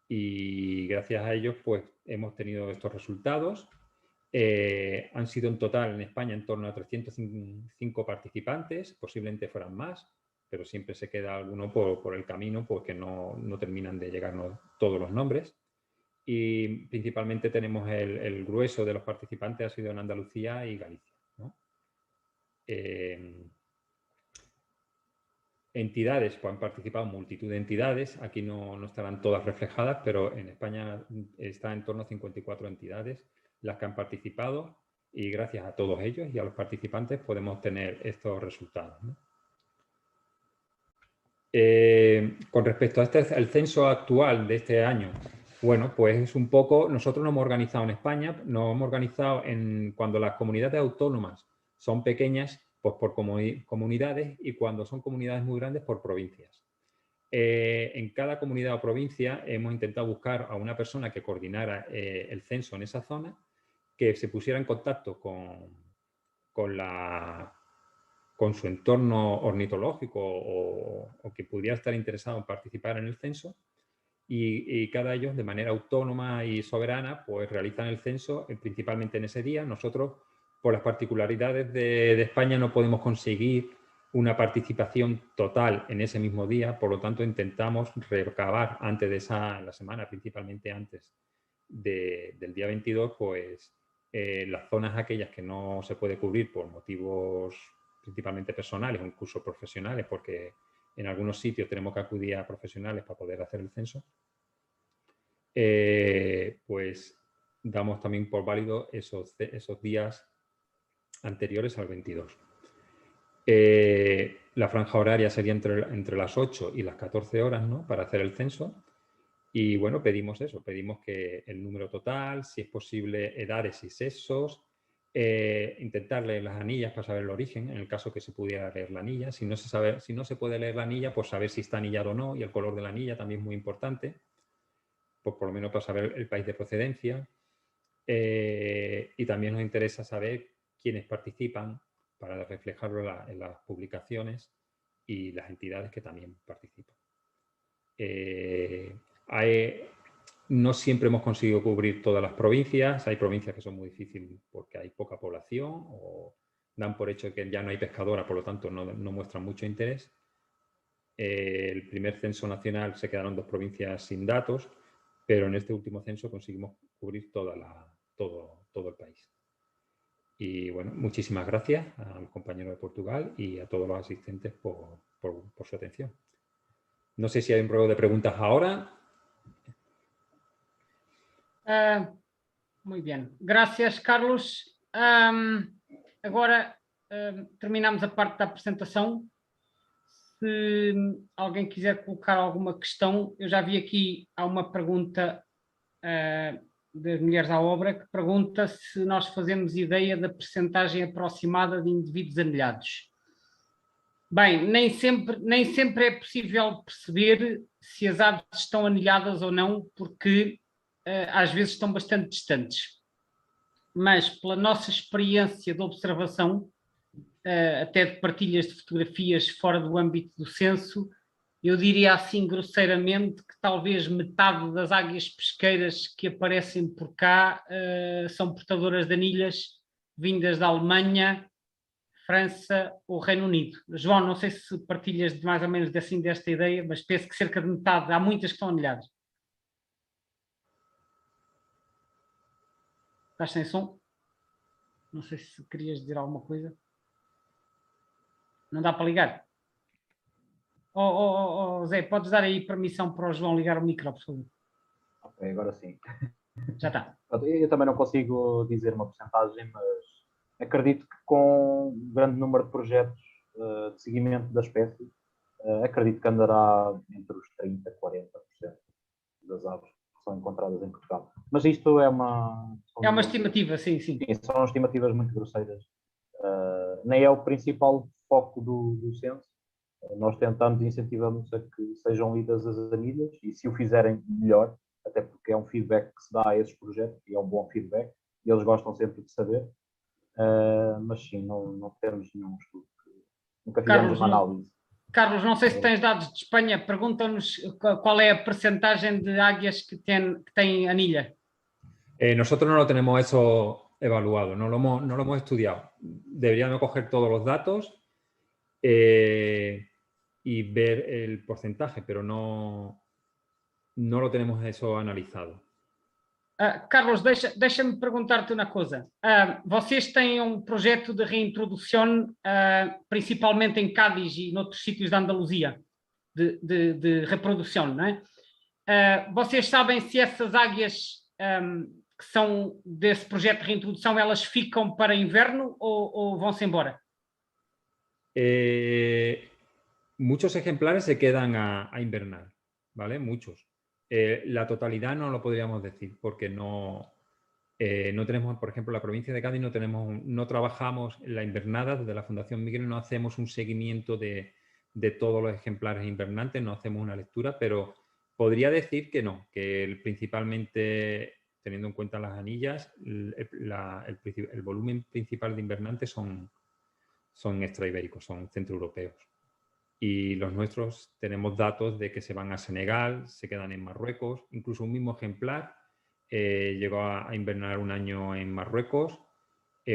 Y gracias a ellos pues, hemos tenido estos resultados. Han sido en total en España en torno a 305 participantes, posiblemente fueran más, pero siempre se queda alguno por el camino porque no terminan de llegarnos todos los nombres. Y principalmente tenemos el grueso de los participantes ha sido en Andalucía y Galicia, ¿no? Entidades, pues han participado multitud de entidades, aquí no estarán todas reflejadas, pero en España está en torno a 54 entidades las que han participado y gracias a todos ellos y a los participantes podemos tener estos resultados, ¿no? Con respecto a el censo actual de este año, bueno, pues es un poco, nosotros nos hemos organizado en España, nos hemos organizado cuando las comunidades autónomas son pequeñas, pues por comunidades y cuando son comunidades muy grandes por provincias. En cada comunidad o provincia hemos intentado buscar a una persona que coordinara el censo en esa zona, que se pusiera en contacto con su entorno ornitológico o que pudiera estar interesado en participar en el censo y cada ellos de manera autónoma y soberana pues realizan el censo principalmente en ese día. Nosotros por las particularidades de España no podemos conseguir una participación total en ese mismo día, por lo tanto intentamos recabar antes de la semana, principalmente antes del día 22, pues las zonas aquellas que no se puede cubrir por motivos principalmente personales o incluso profesionales, porque en algunos sitios tenemos que acudir a profesionales para poder hacer el censo, pues damos también por válido esos días anteriores al 22. La franja horaria sería entre las 8 y las 14 horas, ¿no? Para hacer el censo. Y bueno, pedimos eso, pedimos que el número total, si es posible, edades y sexos, intentar leer las anillas para saber el origen, en el caso que se pudiera leer la anilla. Si no se puede leer la anilla, pues saber si está anillado o no, y el color de la anilla también es muy importante, pues por lo menos para saber el país de procedencia. Y también nos interesa saber quiénes participan para reflejarlo en las publicaciones y las entidades que también participan. No siempre hemos conseguido cubrir todas las provincias. Hay provincias que son muy difíciles porque hay poca población o dan por hecho que ya no hay pescadora, por lo tanto no muestran mucho interés. El primer censo nacional se quedaron 2 provincias sin datos, pero en este último censo conseguimos cubrir todo el país. Y bueno, muchísimas gracias al compañero de Portugal y a todos los asistentes por su atención. No sé si hay un ruego de preguntas ahora. Muy bien. Gracias, Carlos. Agora terminamos a parte da apresentação. se alguém quiser colocar alguma questão. Eu já vi aqui, há uma pergunta das Mulheres à Obra, que pergunta se nós fazemos ideia da percentagem aproximada de indivíduos anilhados. Bem, nem sempre é possível perceber se as aves estão anilhadas ou não, porque às vezes estão bastante distantes. Mas pela nossa experiência de observação, até de partilhas de fotografias fora do âmbito do censo, eu diria assim grosseiramente que talvez metade das águias pesqueiras que aparecem por cá são portadoras de anilhas vindas da Alemanha, França ou Reino Unido. João, não sei se partilhas mais ou menos assim desta ideia, mas penso que cerca de metade, há muitas que estão anilhadas. Estás sem som? Não sei se querias dizer alguma coisa. Não dá para ligar? Zé, podes dar aí permissão para o João ligar o micro, por favor? Ok, agora sim. Já está. Eu também não consigo dizer uma porcentagem, mas acredito que com um grande número de projetos de seguimento da espécie, acredito que andará entre os 30% e 40% das aves que são encontradas em Portugal. Mas isto é uma... É uma estimativa, sim. Sim, são estimativas muito grosseiras. Nem é o principal foco do censo. Nós tentamos e incentivamos a que sejam lidas as anilhas e, se o fizerem, melhor, até porque é um feedback que se dá a esses projetos e é um bom feedback e eles gostam sempre de saber. Mas sim, não temos nenhum estudo. Nunca fizemos uma análise. Carlos, não sei se tens dados de Espanha, pergunta-nos qual é a percentagem de águias que têm anilha. Nosotros no lo tenemos eso evaluado, no lo hemos estudiado. Deberíamos coger todos los datos y ver el porcentaje, pero no lo tenemos eso analizado. Carlos, deixa-me perguntar-te uma coisa. Vocês têm um projeto de reintrodução, principalmente em Cádiz e noutros sítios da Andaluzia, de reprodução, não é? Vocês sabem se essas águias que são desse projeto de reintrodução, elas ficam para inverno ou vão-se embora? Muchos ejemplares se quedan a invernar, ¿vale? Muchos. La totalidad no lo podríamos decir porque no tenemos, por ejemplo, la provincia de Cádiz no trabajamos en la invernada. Desde la Fundación Miguel no hacemos un seguimiento de todos los ejemplares invernantes, no hacemos una lectura, pero podría decir que no, que principalmente, teniendo en cuenta las anillas, el volumen principal de invernantes son extraibéricos, son centroeuropeos. Y los nuestros tenemos datos de que se van a Senegal, se quedan en Marruecos, incluso un mismo ejemplar llegó a invernar un año en Marruecos,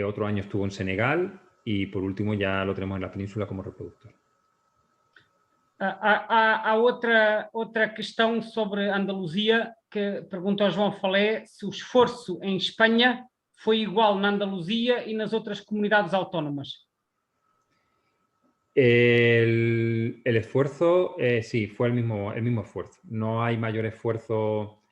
otro año estuvo en Senegal y por último ya lo tenemos en la península como reproductor. Há outra questão sobre Andaluzia, que pergunta ao João Falé se o esforço em Espanha foi igual na Andaluzia e nas outras comunidades autónomas. El esfuerzo, sí, fue el mismo esfuerzo. No hay mayor esfuerzo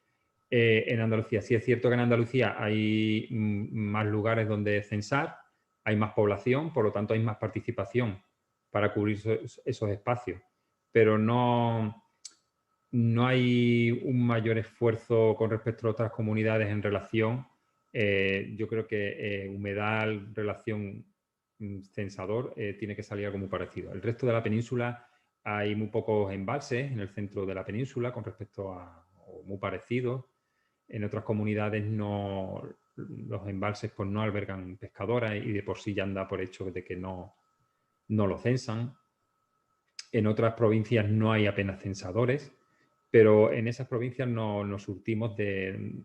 en Andalucía. Sí es cierto que en Andalucía hay más lugares donde censar, hay más población, por lo tanto hay más participación para cubrir esos espacios. Pero no hay un mayor esfuerzo con respecto a otras comunidades en relación. Yo creo que humedal, relación censador, tiene que salir algo muy parecido. El resto de la península hay muy pocos embalses en el centro de la península con respecto o muy parecidos. En otras comunidades los embalses pues no albergan pescadoras y de por sí ya anda por hecho de que no lo censan. En otras provincias no hay apenas censadores, pero en esas provincias nos surtimos de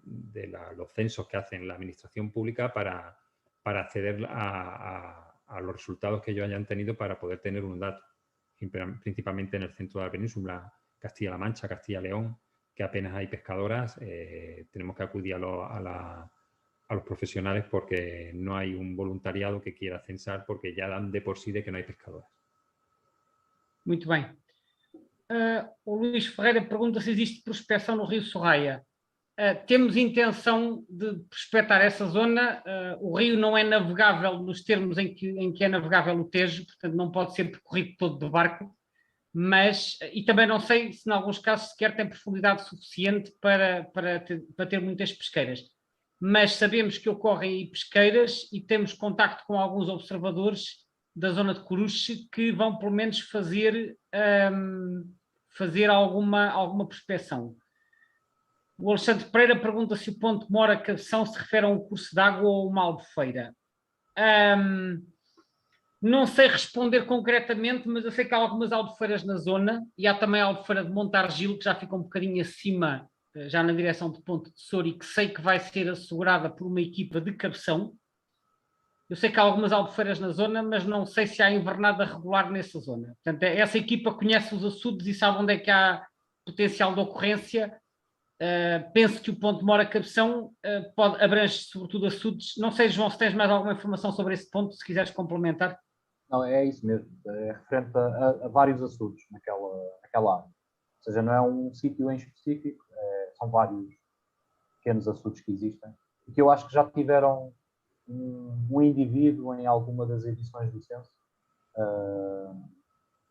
los censos que hacen la administración pública para acceder a los resultados que ellos hayan tenido para poder tener un dato, principalmente en el centro de la península, Castilla-La Mancha, Castilla-León, que apenas hay pescadoras. Tenemos que acudir a los profesionales porque no hay un voluntariado que quiera censar porque ya dan de por sí de que no hay pescadoras. Muito bem. O Luís Ferreira pergunta se existe prospecção no Rio Sorraia. Temos intenção de prospectar essa zona. O rio não é navegável nos termos em que é navegável o Tejo, portanto não pode ser percorrido todo de barco. e também não sei se, em alguns casos, sequer tem profundidade suficiente para ter muitas pesqueiras. Mas sabemos que ocorrem aí pesqueiras e temos contacto com alguns observadores da zona de Coruche que vão, pelo menos, fazer alguma prospecção. O Alexandre Pereira pergunta se o ponto Mora Cabeção se refere a um curso de água ou uma albufeira. Não sei responder concretamente, mas eu sei que há algumas albufeiras na zona e há também a albufeira de Montargil, que já fica um bocadinho acima, já na direção de Ponte de Souro, e que sei que vai ser assegurada por uma equipa de Cabeção. Eu sei que há algumas albufeiras na zona, mas não sei se há invernada regular nessa zona. Portanto, essa equipa conhece os açudes e sabe onde é que há potencial de ocorrência. Penso que o ponto de Mora Cabeção abrange sobretudo açudes. Não sei, João, se tens mais alguma informação sobre esse ponto, se quiseres complementar. Não, é isso mesmo. É referente a vários açudes naquela área. Ou seja, não é um sítio em específico, são vários pequenos açudes que existem. E que eu acho que já tiveram um indivíduo em alguma das edições do censo.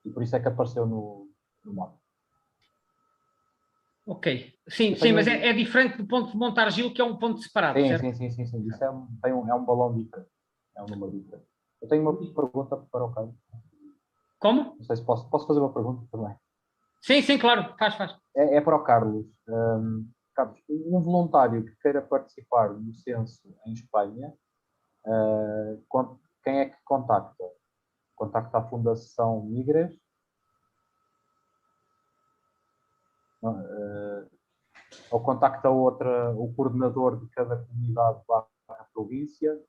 E por isso é que apareceu no mapa. Ok. Sim, mas é diferente do ponto de Montargil, que é um ponto separado, certo? Sim. Isso é um balão diferente. É um número diferente. Eu tenho uma pergunta para o Carlos. Como? Não sei se posso fazer uma pergunta também. Sim, claro. Faz. É para o Carlos. Carlos, um voluntário que queira participar no censo em Espanha, quem é que contacta? Contacta a Fundação Migres? Ou contacta o coordenador de cada comunidade barra província?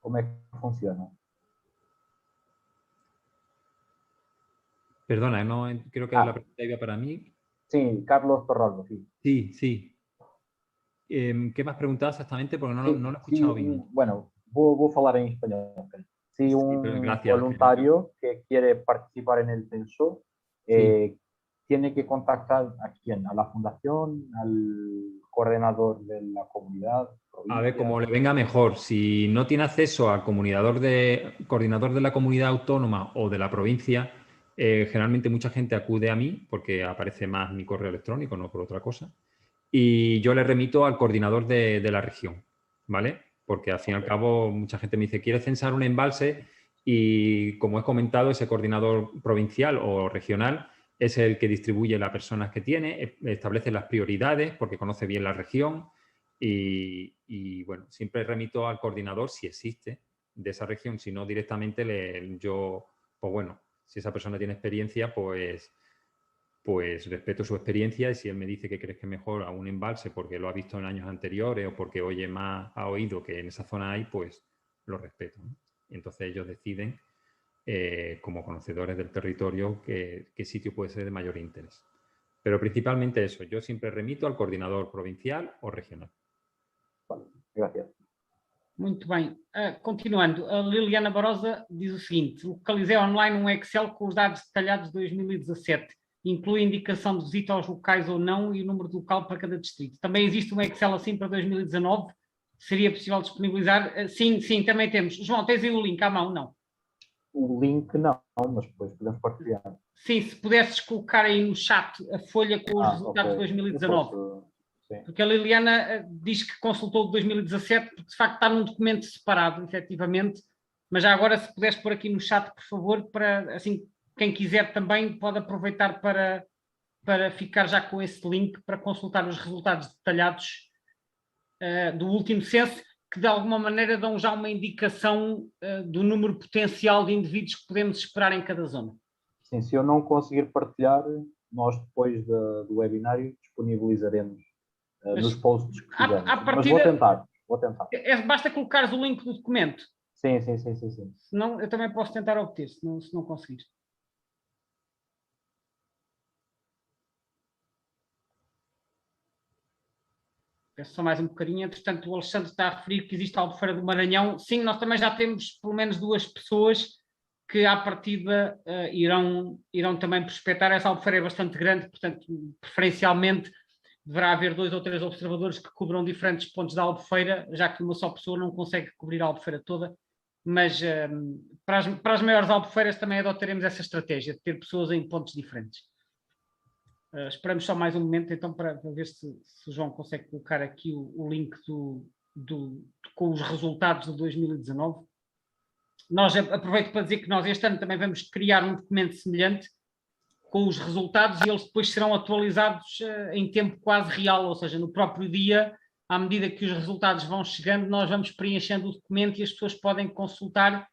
Como é que funciona? Perdona, no, creo que la pregunta iba para mí. Sí, Carlos Torralbo, sí. Sí. ¿Qué me has preguntado exactamente? Porque no lo he escuchado bien. Bueno, voy a hablar en español. Si un gracias, voluntario que quiere participar en el censo tiene que contactar a quién, a la fundación, al coordinador de la comunidad. Provincia. A ver, como le venga mejor. Si no tiene acceso al coordinador de la comunidad autónoma o de la provincia, generalmente mucha gente acude a mí porque aparece más mi correo electrónico, no por otra cosa. Y yo le remito al coordinador de la región, ¿vale? Porque al fin y al cabo mucha gente me dice, quiere censar un embalse y, como he comentado, ese coordinador provincial o regional es el que distribuye las personas que tiene, establece las prioridades porque conoce bien la región y bueno, siempre remito al coordinador si existe de esa región, si no directamente pues bueno, si esa persona tiene experiencia, pues respeto su experiencia y si él me dice que crees que mejor a un embalse porque lo ha visto en años anteriores o porque ha oído que en esa zona hay, pues lo respeto, ¿no? Y entonces ellos deciden, como conocedores del territorio, qué sitio puede ser de mayor interés. Pero principalmente eso, yo siempre remito al coordinador provincial o regional. Vale, gracias. Muito bem. Continuando, a Liliana Barosa diz o seguinte: localizei online um Excel com os dados detalhados de 2017. Inclui indicação de visita aos locais ou não e o número de local para cada distrito. Também existe um Excel assim para 2019? Seria possível disponibilizar? Sim, também temos. João, tens aí o link à mão? Não. O link não, mas depois podemos partilhar. Sim, se pudesses colocar aí no chat a folha com os resultados de 2019. Porque a Liliana diz que consultou de 2017, porque de facto está num documento separado, efetivamente. Mas já agora, se puderes pôr aqui no chat, por favor, para assim, quem quiser também pode aproveitar para ficar já com esse link para consultar os resultados detalhados do último censo, que de alguma maneira dão já uma indicação do número potencial de indivíduos que podemos esperar em cada zona. Sim, se eu não conseguir partilhar, nós depois do webinário disponibilizaremos nos posts que fizemos. Mas vou tentar. Basta colocares o link do documento. Sim. Senão eu também posso tentar obter, se não conseguires. Peço só mais um bocadinho. Entretanto, o Alexandre está a referir que existe a Albufeira do Maranhão. Sim, nós também já temos pelo menos 2 pessoas que, à partida, irão também prospectar. Essa Albufeira é bastante grande, portanto, preferencialmente, deverá haver 2 ou 3 observadores que cobram diferentes pontos da Albufeira, já que uma só pessoa não consegue cobrir a Albufeira toda. mas para as maiores albufeiras também adotaremos essa estratégia de ter pessoas em pontos diferentes. Esperamos só mais um momento, então, para ver se o João consegue colocar aqui o link com os resultados de 2019. Nós, aproveito para dizer que nós este ano também vamos criar um documento semelhante com os resultados e eles depois serão atualizados em tempo quase real, ou seja, no próprio dia, à medida que os resultados vão chegando, nós vamos preenchendo o documento e as pessoas podem consultar,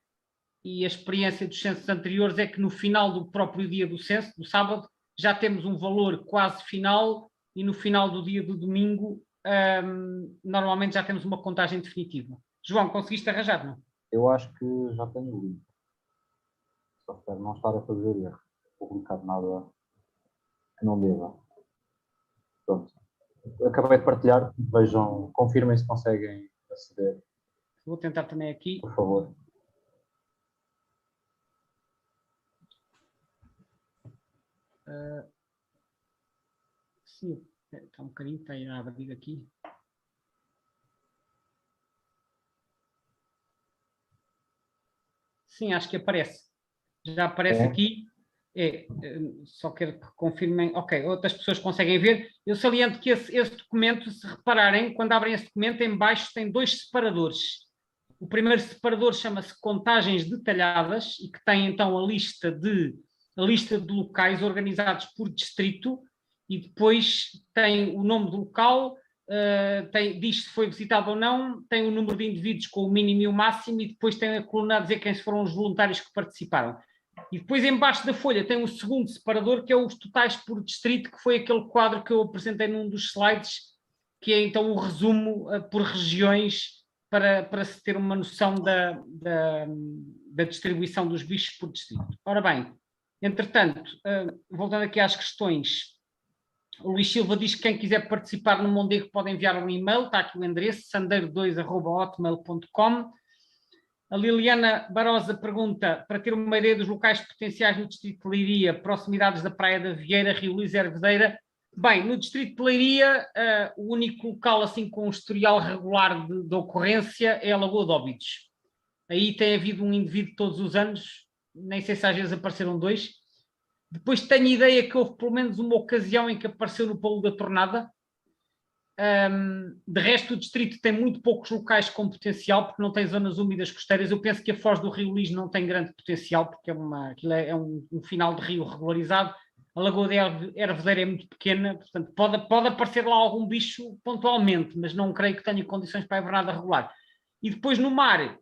e a experiência dos censos anteriores é que no final do próprio dia do censo, do sábado, já temos um valor quase final e no final do dia do domingo normalmente já temos uma contagem definitiva. João, conseguiste arranjar, não? Eu acho que já tenho o link. Só espero não estar a fazer erro. Publicar nada que não deva. Pronto. Acabei de partilhar. Vejam, confirmem se conseguem aceder. Vou tentar também aqui. Por favor. Sim, está um bocadinho, está a abrir aqui. Sim, acho que aparece. Já aparece aqui. Só quero que confirmem. Ok, outras pessoas conseguem ver. Eu saliento que esse documento, se repararem, quando abrem esse documento, em baixo tem 2 separadores. O primeiro separador chama-se Contagens Detalhadas e que tem então a lista de locais organizados por distrito e depois tem o nome do local, diz se foi visitado ou não, tem o número de indivíduos com o mínimo e o máximo e depois tem a coluna a dizer quem foram os voluntários que participaram. E depois embaixo da folha tem um segundo separador que é os totais por distrito, que foi aquele quadro que eu apresentei num dos slides, que é então o resumo por regiões para se ter uma noção da distribuição dos bichos por distrito. Ora bem, entretanto, voltando aqui às questões, o Luís Silva diz que quem quiser participar no Mondego pode enviar um e-mail, está aqui o endereço, sandeiro2@hotmail.com. A Liliana Barosa pergunta, para ter uma ideia dos locais potenciais no Distrito de Leiria, proximidades da Praia da Vieira, Rio Luís e Ervedeira. Bem, no Distrito de Leiria, o único local assim com um historial regular de ocorrência é a Lagoa de Óbidos. Aí tem havido um indivíduo todos os anos, nem sei se às vezes apareceram 2. Depois tenho ideia que houve pelo menos uma ocasião em que apareceu no Polo da Tornada. De resto, o distrito tem muito poucos locais com potencial, porque não tem zonas úmidas costeiras. Eu penso que a foz do Rio Lis não tem grande potencial, porque aquilo é um final de rio regularizado. A Lagoa de Ervedeira é muito pequena, portanto pode aparecer lá algum bicho pontualmente, mas não creio que tenha condições para a invernada regular. E depois no mar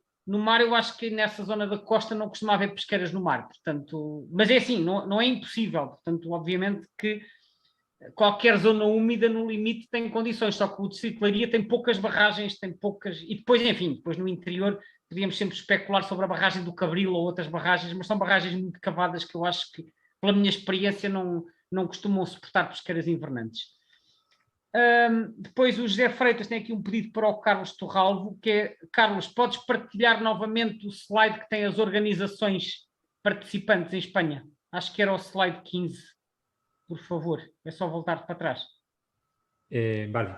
eu acho que nessa zona da costa não costuma haver pesqueiras no mar, portanto, mas é assim, não é impossível, portanto, obviamente que qualquer zona úmida no limite tem condições, só que o Distrito de Leiria tem poucas barragens, e depois, enfim, depois no interior podíamos sempre especular sobre a barragem do Cabril ou outras barragens, mas são barragens muito cavadas que eu acho que, pela minha experiência, não costumam suportar pesqueiras invernantes. Depois o José Freitas tem aqui um pedido para o Carlos Torralvo, que é, Carlos, podes partilhar novamente o slide que tem as organizações participantes em Espanha? Acho que era o slide 15, por favor. É só voltar para trás. Vale.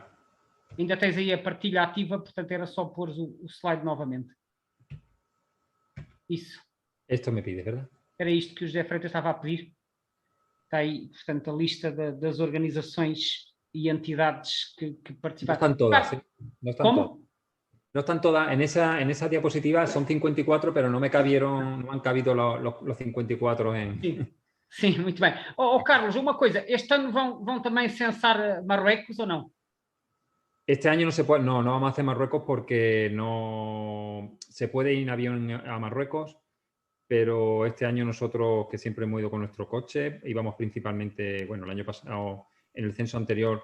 Ainda tens aí a partilha ativa, portanto era só pôr o slide novamente. Isso. Esto me pide, ¿verdad? Era isto que o José Freitas estava a pedir. Está aí, portanto, a lista das organizações y entidades que participan. No están todas, ¿eh? No están ¿Cómo? todas. No están todas. En esa diapositiva son 54, pero no han cabido los 54 en... Sim, muito bem. Carlos, uma coisa, este ano vão também censar Marruecos ou não? Este año no se puede, no vamos a hacer Marruecos porque no se puede ir en avión a Marruecos, pero este año nosotros, que siempre hemos ido con nuestro coche, íbamos principalmente, bueno, el año pasado, en el censo anterior,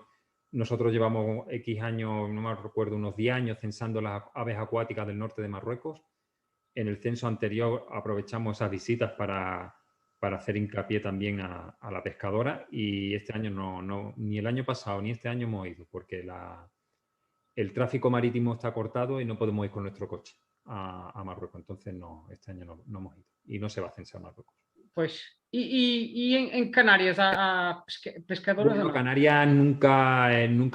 nosotros llevamos X años, no me recuerdo, unos 10 años censando las aves acuáticas del norte de Marruecos. En el censo anterior aprovechamos esas visitas para hacer hincapié también a la pescadora, y este año no, ni el año pasado ni este año hemos ido porque el tráfico marítimo está cortado y no podemos ir con nuestro coche a Marruecos. Entonces, no, este año no hemos ido y no se va a censar Marruecos. Pues, ¿y en Canarias a pescadores? Bueno, Canarias nunca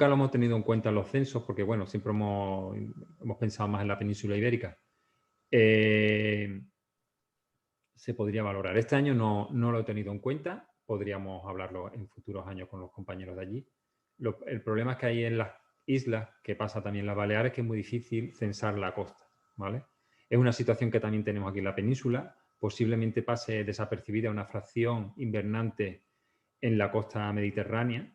lo hemos tenido en cuenta en los censos porque, bueno, siempre hemos pensado más en la península ibérica. se podría valorar. Este año no lo he tenido en cuenta, podríamos hablarlo en futuros años con los compañeros de allí. El problema es que hay en las islas, que pasa también en las Baleares, que es muy difícil censar la costa, ¿vale? Es una situación que también tenemos aquí en la península. Posiblemente pase desapercibida una fracción invernante en la costa mediterránea,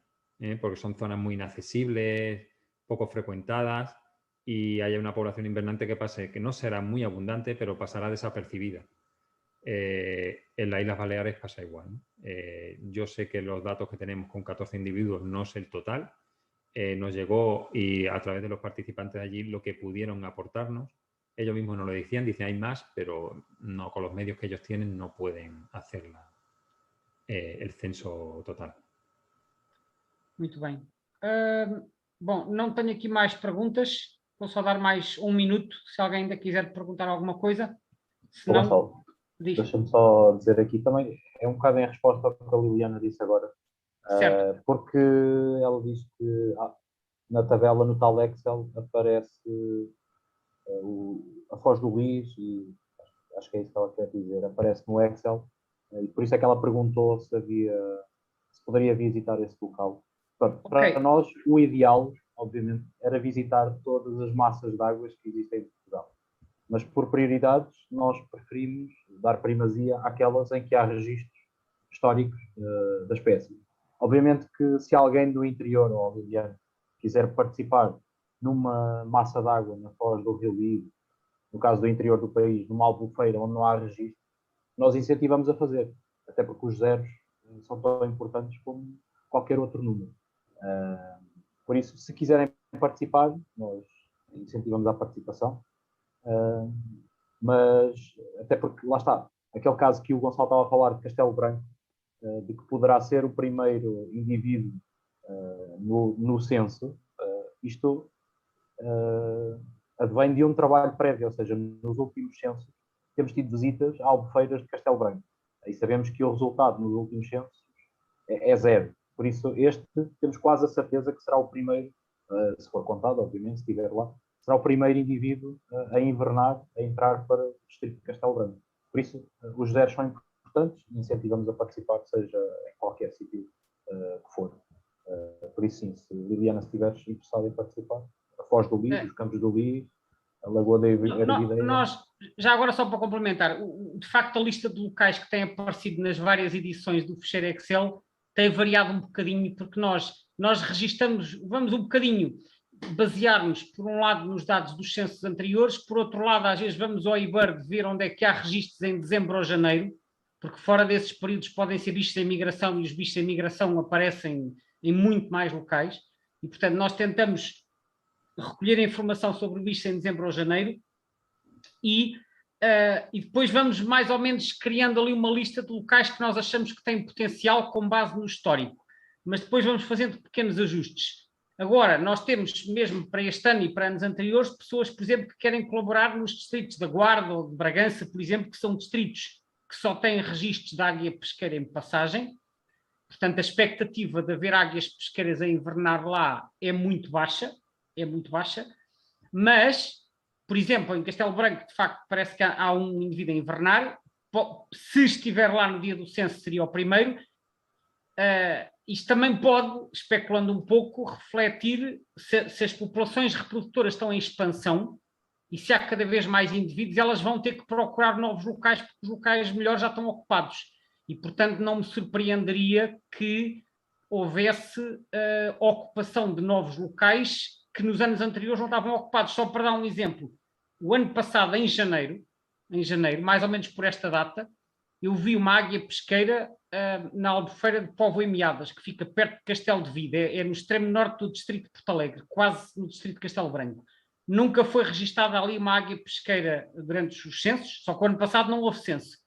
porque son zonas muy inaccesibles, poco frecuentadas, y haya una población invernante que pase, que no será muy abundante, pero pasará desapercibida. En las Islas Baleares pasa igual, ¿no? Yo sé que los datos que tenemos con 14 individuos no es el total. Nos llegó, y a través de los participantes de allí, lo que pudieron aportarnos. Ellos mismos nos lo decían, dicen hay más, pero no, con los medios que ellos tienen no pueden hacer el censo total. Muito bem. Bom, não tenho aqui mais perguntas. Vou só dar mais um minuto, se alguém ainda quiser perguntar alguma coisa. Se não, Gonçalo, deixa-me só dizer aqui também, é um bocado em resposta ao que a Liliana disse agora, porque ela diz que na tabela, no tal Excel, aparece a Foz do Lis, e acho que é isso que ela quer dizer, aparece no Excel, e por isso é que ela perguntou se poderia visitar esse local. Para nós, o ideal, obviamente, era visitar todas as massas de águas que existem em Portugal. Mas, por prioridades, nós preferimos dar primazia àquelas em que há registros históricos da espécie. Obviamente que se alguém do interior, ou Liliana, quiser participar numa massa de água na Foz do Rio Lido, no caso do interior do país, numa albufeira onde não há registro, nós incentivamos a fazer, até porque os zeros são tão importantes como qualquer outro número. Por isso, se quiserem participar, nós incentivamos a participação. Mas, até porque, lá está, aquele caso que o Gonçalo estava a falar de Castelo Branco, de que poderá ser o primeiro indivíduo no censo, isto advém de um trabalho prévio, ou seja, nos últimos censos temos tido visitas a albufeiras de Castelo Branco, e sabemos que o resultado nos últimos censos é zero. Por isso, temos quase a certeza que será o primeiro, se for contado, obviamente, se estiver lá, será o primeiro indivíduo a invernar, a entrar para o distrito de Castelo Branco. Por isso, os zeros são importantes e incentivamos a participar, seja em qualquer sítio que for. Por isso, sim, se Liliana estiveres interessada em participar, a Foz do Lis, os Campos do Lis, a Lagoa da Ervilha. Nós, já agora só para complementar, de facto a lista de locais que têm aparecido nas várias edições do fecheiro Excel tem variado um bocadinho, porque nós registamos, vamos um bocadinho basear-nos, por um lado, nos dados dos censos anteriores, por outro lado, às vezes vamos ao IBIRD ver onde é que há registros em dezembro ou janeiro, porque fora desses períodos podem ser bichos em migração, e os bichos em migração aparecem em muito mais locais, e portanto nós tentamos recolher informação sobre o bicho em dezembro ou janeiro, e depois vamos mais ou menos criando ali uma lista de locais que nós achamos que têm potencial com base no histórico, mas depois vamos fazendo pequenos ajustes. Agora, nós temos mesmo para este ano e para anos anteriores pessoas, por exemplo, que querem colaborar nos distritos da Guarda ou de Bragança, por exemplo, que são distritos que só têm registros de águia pesqueira em passagem. Portanto, a expectativa de haver águias pesqueiras a invernar lá é muito baixa, mas, por exemplo, em Castelo Branco, de facto, parece que há um indivíduo a invernar. Se estiver lá no dia do censo, seria o primeiro. Isto também pode, especulando um pouco, refletir se as populações reprodutoras estão em expansão e se há cada vez mais indivíduos, elas vão ter que procurar novos locais, porque os locais melhores já estão ocupados. E, portanto, não me surpreenderia que houvesse ocupação de novos locais que nos anos anteriores não estavam ocupados. Só para dar um exemplo, o ano passado, em janeiro, mais ou menos por esta data, eu vi uma águia pesqueira na Albufeira de Póvoa e Meadas, que fica perto de Castelo de Vide, é no extremo norte do distrito de Porto Alegre, quase no distrito de Castelo Branco. Nunca foi registada ali uma águia pesqueira durante os censos, só que o ano passado não houve censo.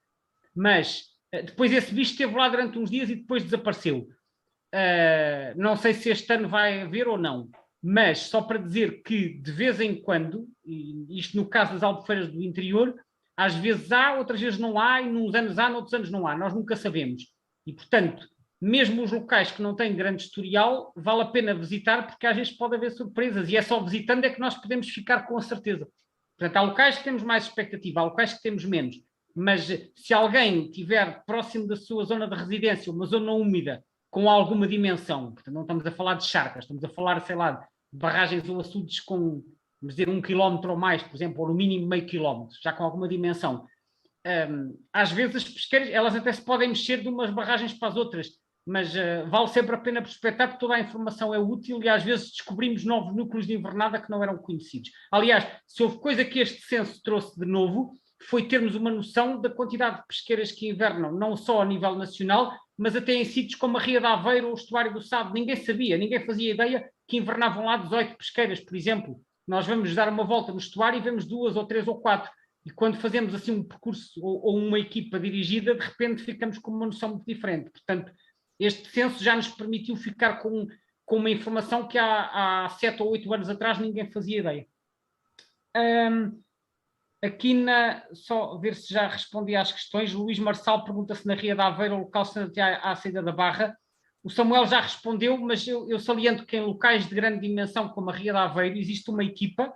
Mas depois esse bicho esteve lá durante uns dias e depois desapareceu. Não sei se este ano vai haver ou não, mas só para dizer que de vez em quando, e isto no caso das albufeiras do interior, às vezes há, outras vezes não há, e nos anos há, noutros anos não há, nós nunca sabemos. E, portanto, mesmo os locais que não têm grande historial, vale a pena visitar, porque às vezes pode haver surpresas, e é só visitando é que nós podemos ficar com a certeza. Portanto, há locais que temos mais expectativa, há locais que temos menos. Mas se alguém tiver próximo da sua zona de residência, uma zona úmida, com alguma dimensão, portanto, não estamos a falar de charcas, estamos a falar, sei lá, de barragens ou açudes com, vamos dizer, 1 quilómetro ou mais, por exemplo, ou no mínimo meio quilómetro, já com alguma dimensão. Às vezes as pesqueiras, elas até se podem mexer de umas barragens para as outras, mas vale sempre a pena prospectar, porque toda a informação é útil e às vezes descobrimos novos núcleos de invernada que não eram conhecidos. Aliás, se houve coisa que este censo trouxe de novo, foi termos uma noção da quantidade de pesqueiras que invernam, não só a nível nacional, mas até em sítios como a Ria de Aveiro ou o Estuário do Sado. Ninguém sabia, ninguém fazia ideia que invernavam lá 18 pesqueiras, por exemplo. Nós vamos dar uma volta no estuário e vemos 2 ou 3 ou 4. E quando fazemos assim um percurso ou uma equipa dirigida, de repente ficamos com uma noção muito diferente. Portanto, este censo já nos permitiu ficar com uma informação que há 7 ou 8 anos atrás ninguém fazia ideia. Aqui, só ver se já respondi às questões. Luís Marçal pergunta se na Ria de Aveiro o local se à saída da Barra. O Samuel já respondeu, mas eu saliento que em locais de grande dimensão, como a Ria de Aveiro, existe uma equipa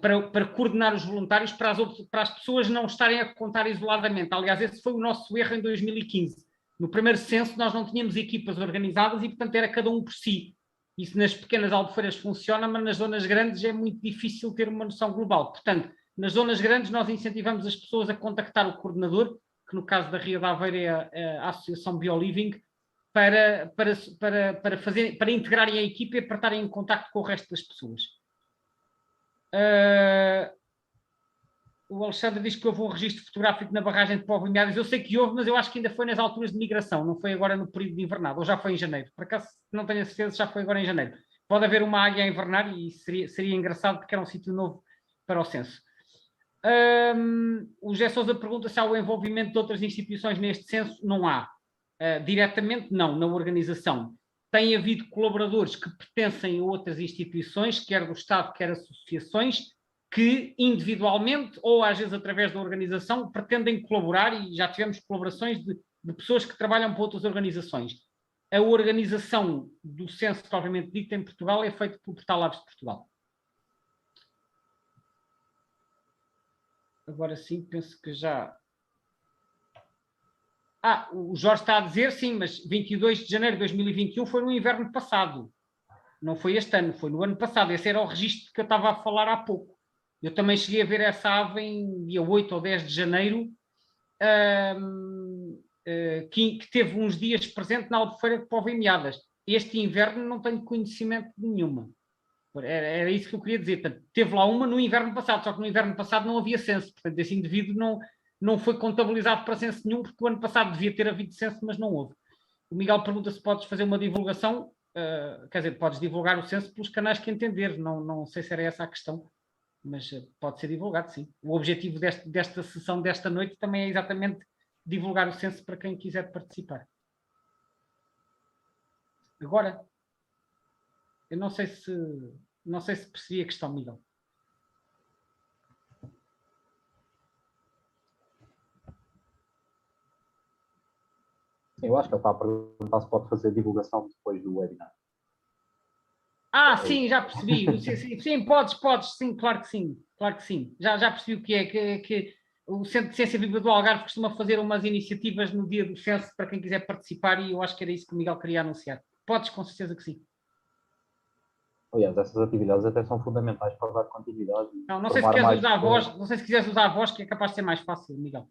para coordenar os voluntários, para as pessoas não estarem a contar isoladamente. Aliás, esse foi o nosso erro em 2015. No primeiro censo nós não tínhamos equipas organizadas e, portanto, era cada um por si. Isso nas pequenas albufeiras funciona, mas nas zonas grandes é muito difícil ter uma noção global. Portanto, nas zonas grandes nós incentivamos as pessoas a contactar o coordenador, que no caso da Ria de Aveiro é a Associação BioLiving, para integrarem a equipa e para estarem em contacto com o resto das pessoas. O Alexandre diz que houve um registro fotográfico na barragem de Póvoa e Meadas. Eu sei que houve, mas eu acho que ainda foi nas alturas de migração, não foi agora no período de invernada, ou já foi em janeiro. Por acaso, não tenho a certeza, já foi agora em janeiro. Pode haver uma águia a invernar e seria engraçado porque era um sítio novo para o censo. O José Sousa pergunta se há o envolvimento de outras instituições neste censo. Não há. Diretamente não, na organização. Tem havido colaboradores que pertencem a outras instituições, quer do Estado, quer associações, que individualmente ou às vezes através da organização pretendem colaborar, e já tivemos colaborações de pessoas que trabalham para outras organizações. A organização do censo, propriamente dito, em Portugal é feita pelo Portal Aves de Portugal. Agora sim, penso que já... o Jorge está a dizer, sim, mas 22 de janeiro de 2021 foi no inverno passado. Não foi este ano, foi no ano passado. Esse era o registro que eu estava a falar há pouco. Eu também cheguei a ver essa ave em dia 8 ou 10 de janeiro, que teve uns dias presente na Albufeira de Póvoa e Meadas. Este inverno não tenho conhecimento de nenhuma. Era isso que eu queria dizer. Portanto, teve lá uma no inverno passado, só que no inverno passado não havia censo. Portanto, esse indivíduo não foi contabilizado para censo nenhum, porque o ano passado devia ter havido censo, mas não houve. O Miguel pergunta se podes fazer uma divulgação. Quer dizer, podes divulgar o censo pelos canais que entender. Não sei se era essa a questão, mas pode ser divulgado, sim. O objetivo desta sessão desta noite também é exatamente divulgar o censo para quem quiser participar. Agora, eu não sei se percebi a questão, Miguel. Sim, eu acho que ele está a perguntar se pode fazer divulgação depois do webinar. Sim, já percebi. Sim, podes, sim, claro que sim. Claro que sim. Já percebi o que é, que o Centro de Ciência Viva do Algarve costuma fazer umas iniciativas no dia do censo para quem quiser participar, e eu acho que era isso que o Miguel queria anunciar. Podes, com certeza que sim. Aliás, essas atividades até são fundamentais para dar continuidade. Não sei se queres usar a voz, não sei se quiseres usar a voz, que é capaz de ser mais fácil, Miguel.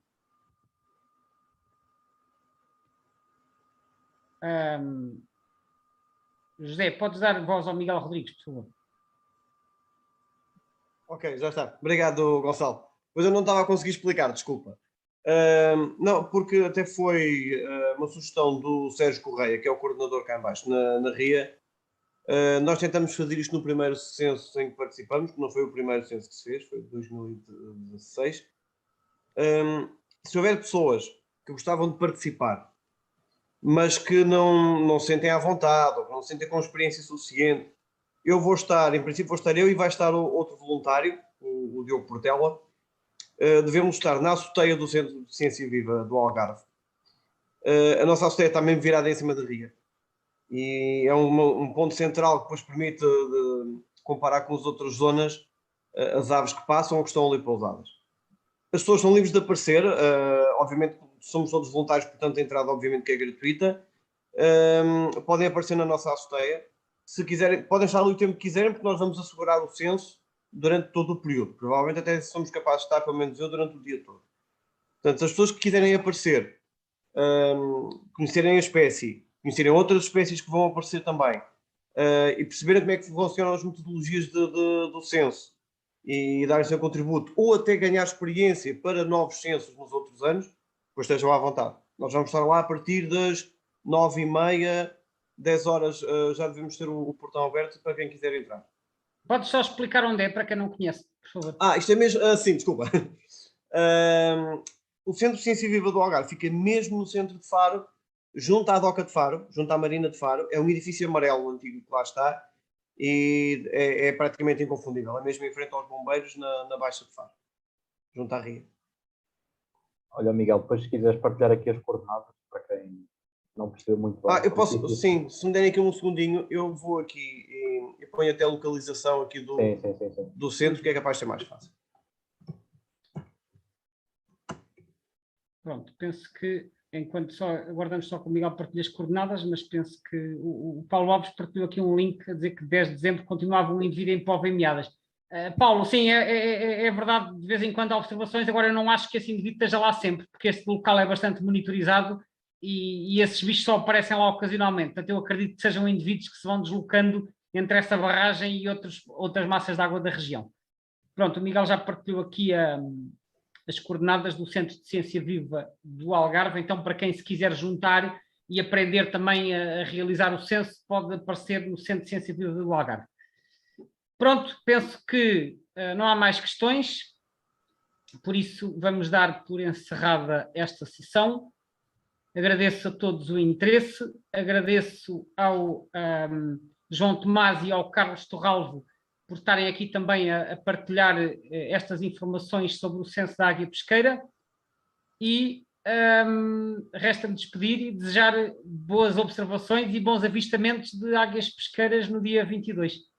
José, podes dar voz ao Miguel Rodrigues, por favor. Ok, já está. Obrigado, Gonçalo. Pois eu não estava a conseguir explicar, desculpa. Não, porque até foi uma sugestão do Sérgio Correia, que é o coordenador cá em baixo, na RIA. Nós tentamos fazer isto no primeiro censo em que participamos, que não foi o primeiro censo que se fez, foi de 2016. Se houver pessoas que gostavam de participar, mas que não sentem à vontade, ou que não sentem com experiência suficiente, eu vou estar, em princípio vou estar eu e vai estar outro voluntário, o Diogo Portela. Devemos estar na azoteia do Centro de Ciência Viva do Algarve. A nossa azoteia está mesmo virada em cima da ria. E é um ponto central que depois permite comparar com as outras zonas as aves que passam ou que estão ali pousadas. As pessoas são livres de aparecer, obviamente somos todos voluntários, portanto a entrada obviamente que é gratuita. Podem aparecer na nossa azoteia. Se quiserem, podem estar ali o tempo que quiserem, porque nós vamos assegurar o censo durante todo o período. Provavelmente até somos capazes de estar, pelo menos eu, durante o dia todo. Portanto, as pessoas que quiserem aparecer, conhecerem a espécie, conhecerem outras espécies que vão aparecer também, e perceberem como é que funcionam as metodologias do censo e darem o seu contributo, ou até ganhar experiência para novos censos nos outros anos, depois estejam à vontade. Nós vamos estar lá a partir das 9h30, 10 horas, já devemos ter o portão aberto para quem quiser entrar. Podes só explicar onde é, para quem não conhece, por favor. Isto é mesmo, sim, desculpa. O Centro de Ciência Viva do Algarve fica mesmo no centro de Faro, junto à Doca de Faro, junto à Marina de Faro. É um edifício amarelo antigo que lá está e é praticamente inconfundível. É mesmo em frente aos bombeiros, na Baixa de Faro, junto à Ria. Olha, Miguel, depois se quiseres partilhar aqui as coordenadas, para quem não percebeu muito bem. Eu posso, sim, se me derem aqui um segundinho, eu vou aqui e ponho até a localização aqui do centro, que é capaz de ser mais fácil. Pronto, penso que, enquanto só aguardamos só que o Miguel partilhe as coordenadas, mas penso que o Paulo Alves partilhou aqui um link a dizer que 10 de dezembro continuava um indivíduo em Póvoa e Meadas. Paulo, sim, é verdade, de vez em quando há observações, agora eu não acho que esse indivíduo esteja lá sempre, porque este local é bastante monitorizado e esses bichos só aparecem lá ocasionalmente. Portanto, eu acredito que sejam indivíduos que se vão deslocando entre essa barragem e outras massas de água da região. Pronto, o Miguel já partilhou aqui as coordenadas do Centro de Ciência Viva do Algarve, então para quem se quiser juntar e aprender também a realizar o censo, pode aparecer no Centro de Ciência Viva do Algarve. Pronto, penso que não há mais questões, por isso vamos dar por encerrada esta sessão. Agradeço a todos o interesse, agradeço ao João Tomás e ao Carlos Torralvo por estarem aqui também a partilhar estas informações sobre o censo da águia pesqueira e resta-me despedir e desejar boas observações e bons avistamentos de águias pesqueiras no dia 22.